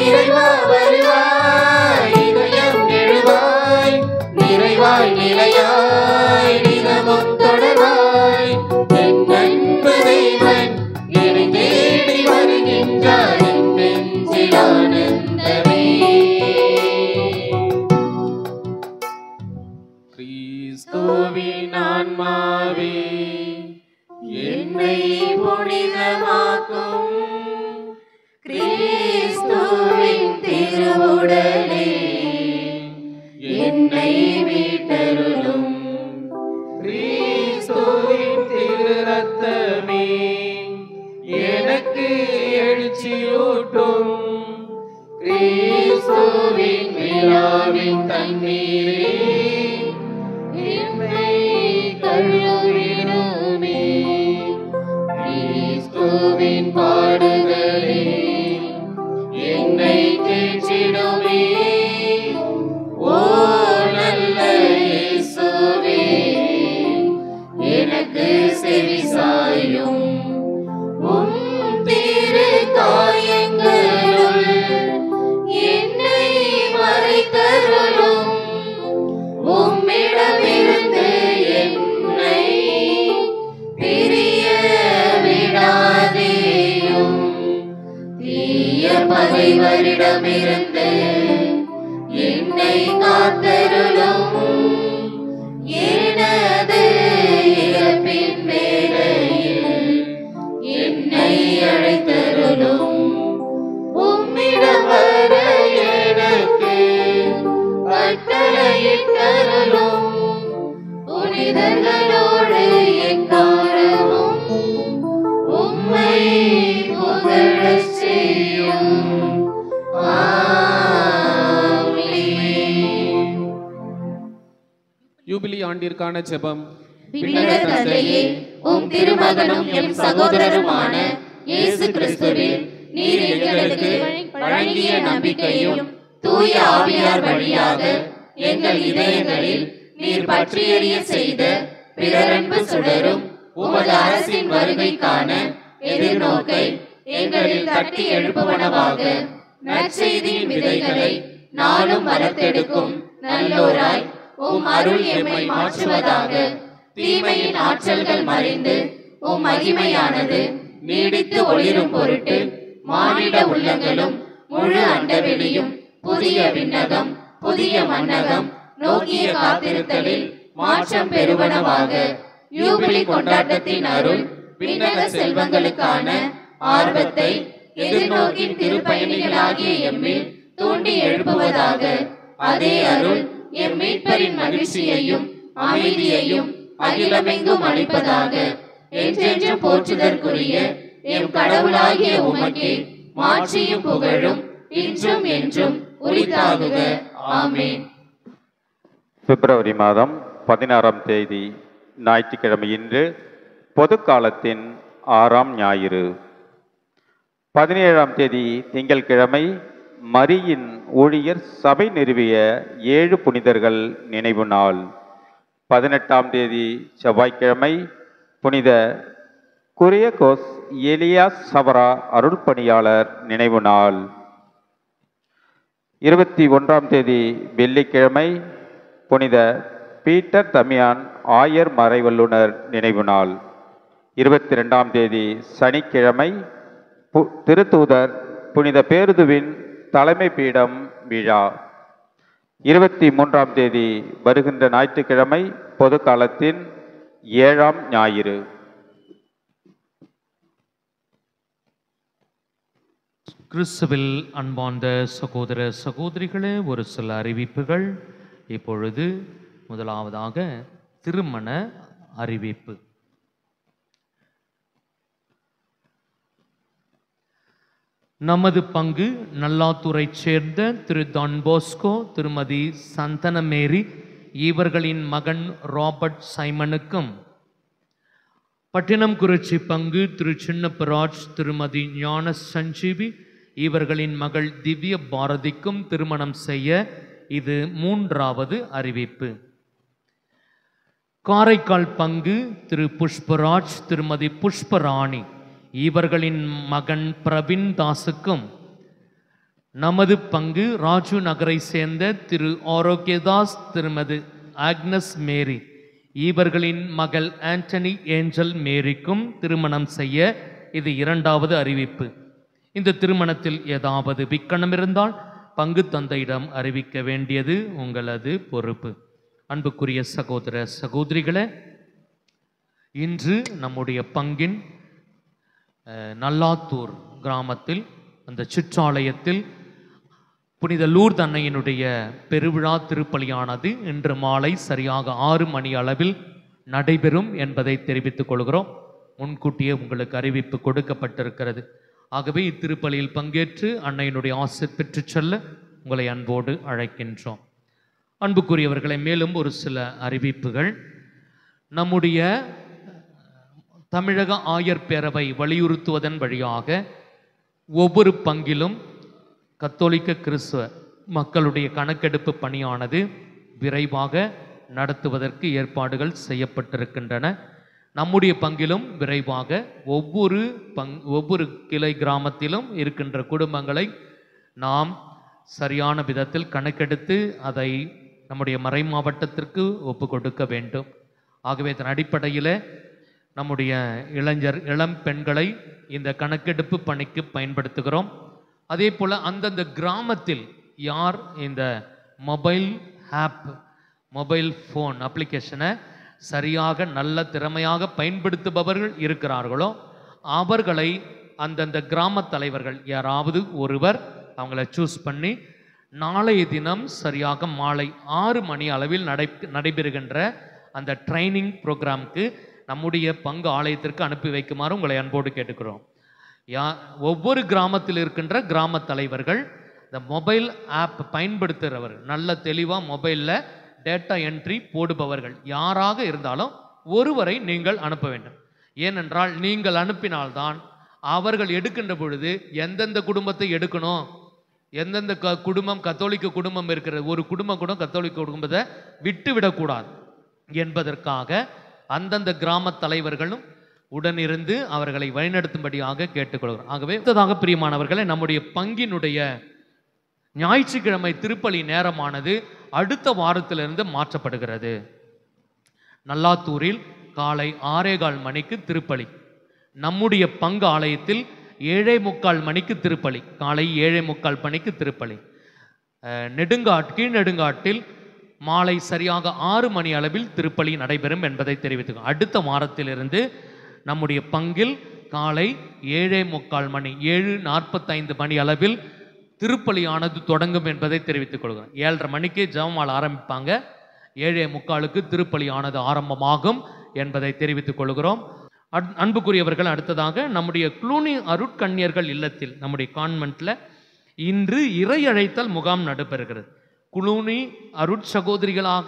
இறைவா வருவாய், இதயம் எழுவாய், நிறைவாய் நிலையாய் நிலவும் தொடர்வாய். என் அன்பு தெய்வன் என்னை தேடி வருகின்றார், என் நெஞ்சில் ஆனந்தமே. கிறிஸ்துவின் ஆன்மாவே என்னை புனிதமாக்கும், கிறிஸ்துவின் திருவுடலே என்னை மீட்டருளும். கிறிஸ்துவின் திரு ரத்தமே எனக்கு எழுச்சியூட்டும். கிறிஸ்து உம்மிடமிருந்து என்னை காத்தருளும். எனது இறப்பின் வேளையில் என்னை அழைத்தருளும். உம்மிடம் வர எனக்கு கட்டளையிட்டருளும். புனிதர்களோடு எக்காலமும் உம்மை புகழச் செய்யும். ஆமென். யூபிலி ஆண்டிற்கான ஜெபம். விண்ணக தந்தையே, உம் திருமகனும் எம் சகோதரருமான இயேசு கிறிஸ்துவில் நீர் எங்களுக்கு வழங்கிய நம்பிக்கையும் தூய ஆவியார் வழியாக எங்கள் இதயங்களில் நீர் பற்றி எரிய செய்த பிறரன்பு சுடரும் உமது அரசின் வருகைக்கான எதிர்நோக்கை எங்களில் தட்டி எழுப்புவனவாக நற்செய்தியின் விதைகளை நாளும் வளர்த்தெடுக்கும் நல்லோராய் உம் அருள் எம்மை மாற்றுவதாக. தீமையின் ஆற்றல்கள் மறைந்து உம் மகிமையானது நீடித்து ஒளிரும் பொருட்டு மானிட உள்ளங்களும் முழு அண்டவெளியும் புதிய விண்ணகம் புதிய மன்னகம் நோக்கிய காத்திருத்தலில் மாற்றம் பெறுவனவாக. யூபிலி கொண்டாட்டத்தின் அருள் விண்ணக செல்வங்களுக்கான ஆர்வத்தை எதிர்நோக்கின் திருப்பயணிகளாகிய எம்மில் தூண்டி எழுப்புவதாக. அதே அருள் எம் மீட்பரின் மகிழ்ச்சியையும் அமைதியையும் அகிலமெங்கும் அளிப்பதாக. என்றென்றும் போற்றுதற்குரிய எம் கடவுளாகிய உமக்கே மாட்சியும் புகழும் இன்றும் என்றும் உரித்தாகுக. ஆமென். பிப்ரவரி மாதம் 16ஆம் தேதி ஞாயிற்றுக்கிழமை. இன்று பொது காலத்தின் 6ஆம் ஞாயிறு. 17ஆம் தேதி திங்கள்கிழமை மரியின் ஊழியர் சபை நிறுவிய 7 புனிதர்கள் நினைவு நாள். 18ஆம் தேதி செவ்வாய்க்கிழமை புனித குரியகோஸ் எலியாஸ் சவரா அருள் பணியாளர் நினைவு நாள். 21ஆம் தேதி வெள்ளிக்கிழமை புனித பீட்டர் தமியான் ஆயர் மறைவல்லுனர் நினைவு நாள். 22ஆம் தேதி சனிக்கிழமை திருத்தூதர் புனித பேருதுவின் தலைமை பீடம் விழா. 23ஆம் தேதி வருகின்ற ஞாயிற்றுக்கிழமை பொது காலத்தின் 7ஆம் ஞாயிறு. கிறிஸ்துவில் அன்பார்ந்த சகோதர சகோதரிகளே, ஒரு சில அறிவிப்புகள். இப்பொழுது முதலாவதாக திருமண அறிவிப்பு. நமது பங்கு நல்லாத்தூரை சேர்ந்த திரு டான் போஸ்கோ, திருமதி சந்தனமேரி இவர்களின் மகன் ராபர்ட் சைமனுக்கும், பட்டினம்குறிச்சி பங்கு திரு சின்னப்பராஜ், திருமதி ஞான சஞ்சீவி இவர்களின் மகள் திவ்ய பாரதிக்கும் திருமணம் செய்ய இது 3வது அறிவிப்பு. காரைக்கால் பங்கு திரு புஷ்பராஜ், திருமதி புஷ்பராணி இவர்களின் மகன் பிரவீன் தாஸுக்கும், நமது பங்கு ராஜு நகரை சேர்ந்த திரு ஆரோக்கியதாஸ், திருமதி ஆக்னஸ் மேரி இவர்களின் மகள் ஆண்டனி ஏஞ்சல் மேரிக்கும் திருமணம் செய்ய இது 2வது அறிவிப்பு. இந்த திருமணத்தில் ஏதாவது விக்கணம் இருந்தால் பங்கு தந்தையிடம் அறிவிக்க வேண்டியது உங்களது பொறுப்பு. அன்புக்குரிய சகோதர சகோதரிகளே, இன்று நம்முடைய பங்கின் நல்லாத்தூர் கிராமத்தில் அந்த சிற்றாலயத்தில் புனித லூர்து அன்னையினுடைய பெருவிழா திருப்பலியானது இன்று மாலை சரியாக 6 மணி அளவில் நடைபெறும் என்பதை தெரிவித்துக் கொள்கிறோம். முன்கூட்டியே உங்களுக்கு அறிவிப்பு கொடுக்கப்பட்டிருக்கிறது. ஆகவே இத்திருப்பலியில் பங்கேற்று அன்னையினுடைய ஆசீர் பெற்று செல்ல உங்களை அன்போடு அழைக்கின்றோம். அன்புக்குரியவர்களை, மேலும் ஒரு சில அறிவிப்புகள். நம்முடைய தமிழக ஆயர் பேரவை வலியுறுத்துவதன் வழியாக ஒவ்வொரு பங்கிலும் கத்தோலிக்க கிறிஸ்துவ மக்களுடைய கணக்கெடுப்பு பணியானது விரைவாக நடத்துவதற்கு ஏற்பாடுகள் செய்யப்பட்டிருக்கின்றன. நம்முடைய பங்கிலும் விரைவாக ஒவ்வொரு கிளை கிராமத்திலும் இருக்கின்ற குடும்பங்களை நாம் சரியான விதத்தில் கணக்கெடுத்து அதை நம்முடைய மறை மாவட்டத்திற்கு ஒப்பு கொடுக்க வேண்டும். ஆகவே இதன் அடிப்படையில் நம்முடைய இளம் பெண்களை இந்த கணக்கெடுப்பு பணிக்கு பயன்படுத்துகிறோம். அதே போல் அந்தந்த கிராமத்தில் யார் இந்த மொபைல் ஃபோன் அப்ளிகேஷனை சரியாக நல்ல திறமையாக பயன்படுத்துபவர்கள் இருக்கிறார்களோ அவர்களை அந்தந்த கிராம தலைவர்கள் யாராவது ஒருவர் அவங்கள சூஸ் பண்ணி நாளைய தினம் சரியாக மாலை 6 மணி அளவில் நடைபெறுகின்ற அந்த ட்ரைனிங் ப்ரோக்ராமுக்கு நம்முடைய பங்கு ஆலயத்திற்கு அனுப்பி வைக்குமாறு உங்களை அன்போடு கேட்டுக்கிறோம். ஒவ்வொரு கிராமத்தில் இருக்கின்ற கிராம தலைவர்கள் இந்த மொபைல் ஆப் பயன்படுத்துகிறவர்கள், நல்ல தெளிவாக மொபைலில் டேட்டா என்ட்ரி போடுபவர்கள் யாராக இருந்தாலும் ஒருவரை நீங்கள் அனுப்ப வேண்டும். ஏனென்றால் நீங்கள் அனுப்பினால்தான் அவர்கள் எடுக்கின்ற பொழுது எந்தெந்த குடும்பத்தை எடுக்கணும், எந்தெந்த குடும்பம் கத்தோலிக்க குடும்பம் இருக்கிறது, ஒரு குடும்பம் கூட கத்தோலிக்க குடும்பத்தை விட்டுவிடக்கூடாது என்பதற்காக அந்தந்த கிராம தலைவர்களும் உடனிருந்து அவர்களை வழிநடத்தும்படியாக கேட்டுக்கொள்கிறோம். ஆகவே அடுத்ததாக பிரியமானவர்களே, நம்முடைய பங்கினுடைய ஞாயிற்றுக்கிழமை திருப்பலி நேரமானது அடுத்த வாரத்திலிருந்து மாற்றப்படுகிறது. நல்லாத்தூரில் காலை 6:15 மணிக்கு திருப்பலி, நம்முடைய பங்கு ஆலயத்தில் 7:45 மணிக்கு திருப்பலி, காலை 7:45 மணிக்கு திருப்பலி. கீழ்நெடுங்காட்டில் மாலை சரியாக 6 மணி அளவில் திருப்பலி நடைபெறும் என்பதை தெரிவித்துக்கோம். அடுத்த வாரத்திலிருந்து நம்முடைய பங்கில் காலை 7:45 மணி 7:45 மணி அளவில் திருப்பலியானது தொடங்கும் என்பதை தெரிவித்துக் கொள்கிறோம். 7:30 மணிக்கு ஜெபமாலை ஆரம்பிப்பாங்க, 7:45க்கு திருப்பலியானது ஆரம்பமாகும் என்பதை தெரிவித்துக் கொள்கிறோம். அன்புக்குரியவர்கள், அடுத்ததாக நம்முடைய க்ளூனி அருட்கன்னியர்கள் இல்லத்தில் நம்முடைய கான்வென்ட்ல இன்று இறையழைத்தல் முகாம் நடைபெறுகிறது. குளூனி அருட்சகோதரிகளாக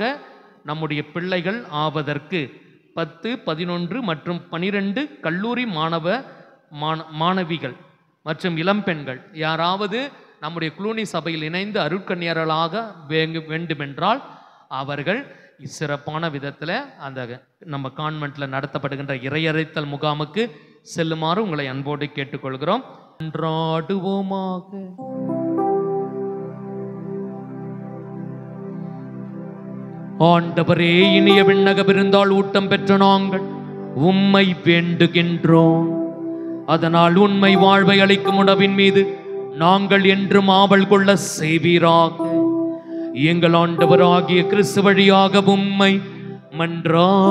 நம்முடைய பிள்ளைகள் ஆவதற்கு 10, 11 மற்றும் 12 கல்லூரி மாணவிகள் மற்றும் இளம்பெண்கள் யாராவது நம்முடைய குளூனி சபையில் இணைந்து அருட்கன்னியர்களாக வேண்டுமென்றால் அவர்கள் சிறப்பான விதத்தில் அந்த நம்ம கான்வென்ட்டில் நடத்தப்படுகின்ற இறையழைத்தல் முகாமுக்கு செல்லுமாறு உங்களை அன்போடு கேட்டுக்கொள்கிறோம். அன்றாடுவோமாக. ஆண்டவரே, இனிய விண்ணக விருந்தால் ஊட்டம் பெற்ற நாங்கள் உம்மை வேண்டுகின்றோம். அதனால் உண்மை வாழ்வை அளிக்கும் உணவின் மீது நாங்கள் என்றும் ஆவல் கொள்ள செய்வீராக. எங்கள் ஆண்டவராகிய கிறிஸ்து வழியாக உம்மை மன்றாடுகின்றோம்.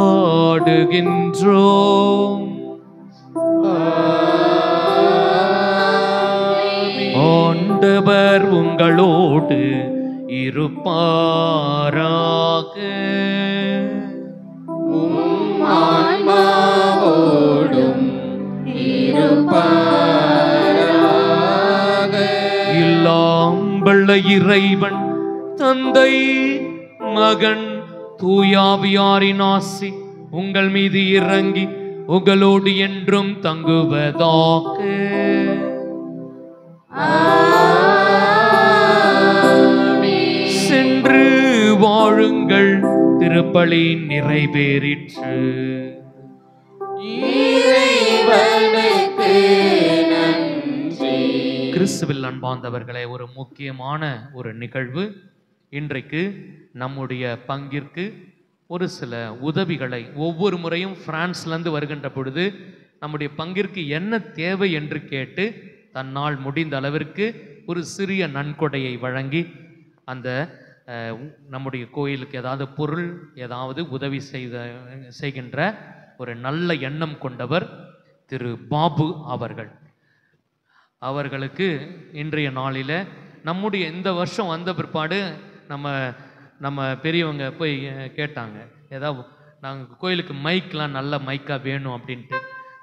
ஆண்டவர் உங்களோடு இருப்பாராக. ஆன்மாவோடும் இருப்பாராக. எல்லாம் வல்ல இறைவன் தந்தை, மகன், தூயாவியாரின் ஆசி உங்கள் மீது இறங்கி உங்களோடு என்றும் தங்குவதாக. சென்று வாழுங்கள், திருப்பலி நிறைவேறிற்று. கிறிஸ்துவில் அன்பார்ந்தவர்களே, ஒரு முக்கியமான ஒரு நிகழ்வு. இன்றைக்கு நம்முடைய பங்கிற்கு ஒரு சில உதவிகளை ஒவ்வொரு முறையும் பிரான்ஸ்லேருந்து வருகின்ற பொழுது நம்முடைய பங்கிற்கு என்ன தேவை என்று கேட்டு தன்னால் முடிந்த அளவிற்கு ஒரு சிறிய நன்கொடையை வழங்கி அந்த நம்முடைய கோயிலுக்கு ஏதாவது பொருள் ஏதாவது உதவி செய்கின்ற ஒரு நல்ல எண்ணம் கொண்டவர் திரு பாபு அவர்கள். அவர்களுக்கு இன்றைய நாளில் நம்முடைய இந்த வருஷம் வந்த பிற்பாடு நம்ம பெரியவங்க போய் கேட்டாங்க, ஏதாவது நாங்கள் கோயிலுக்கு மைக்லாம் நல்ல மைக்காக வேணும் அப்படின்ட்டு.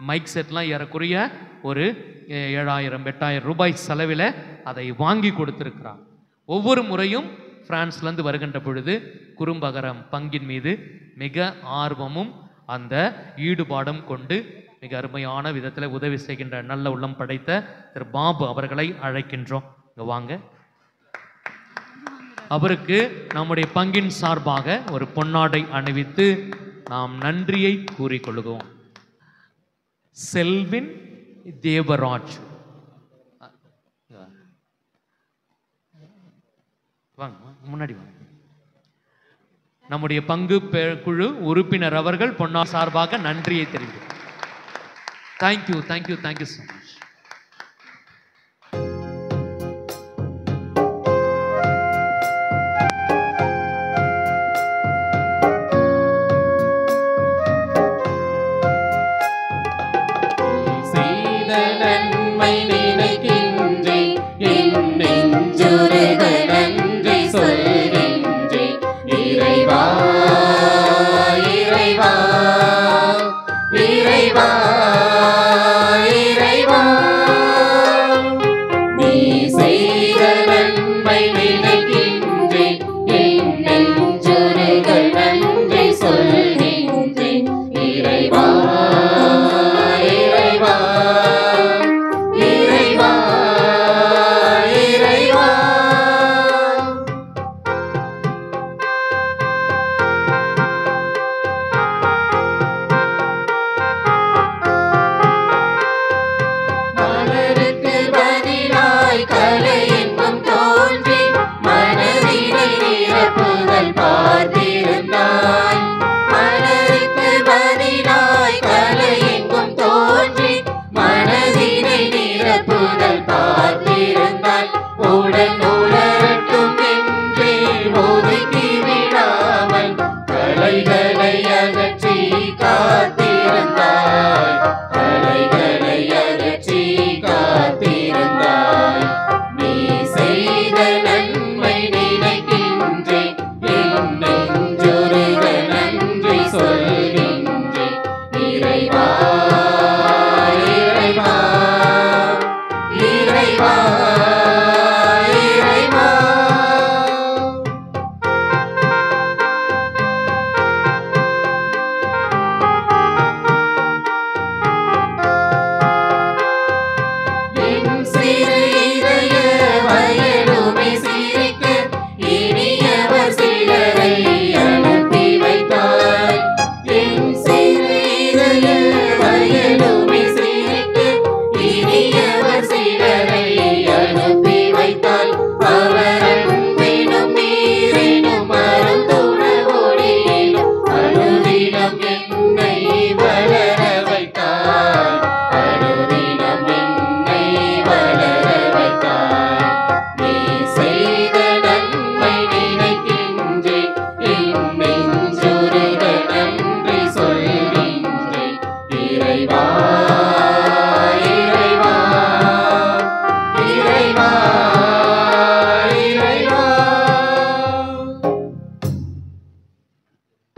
மைக் செட்லாம் ஏறக்குறைய ஒரு 7,000-8,000 ரூபாய் செலவில் அதை வாங்கி கொடுத்துருக்கிறார். ஒவ்வொரு முறையும் பிரான்ஸ்லேருந்து வருகின்ற பொழுது குறும்பகரம் பங்கின் மீது மிக ஆர்வமும் அந்த ஈடுபாடும் கொண்டு மிக அருமையான விதத்தில் உதவி செய்கின்ற நல்ல உள்ளம் படைத்த திரு பாபு அவர்களை அழைக்கின்றோம். இங்கே வாங்க. அவருக்கு நம்முடைய பங்கின் சார்பாக ஒரு பொன்னாடை அணிவித்து நாம் நன்றியை கூறிக்கொள்கிறோம். செல்வின் தேவராஜ், வாங்க முன்னாடி வாங்க. நம்முடைய பங்கு குழு உறுப்பினர் அவர்கள் பொன்னா சார்பாக நன்றியை தெரிவிக்கிறோம். Thank you thank you thank you so much.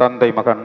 தந்தை மகன்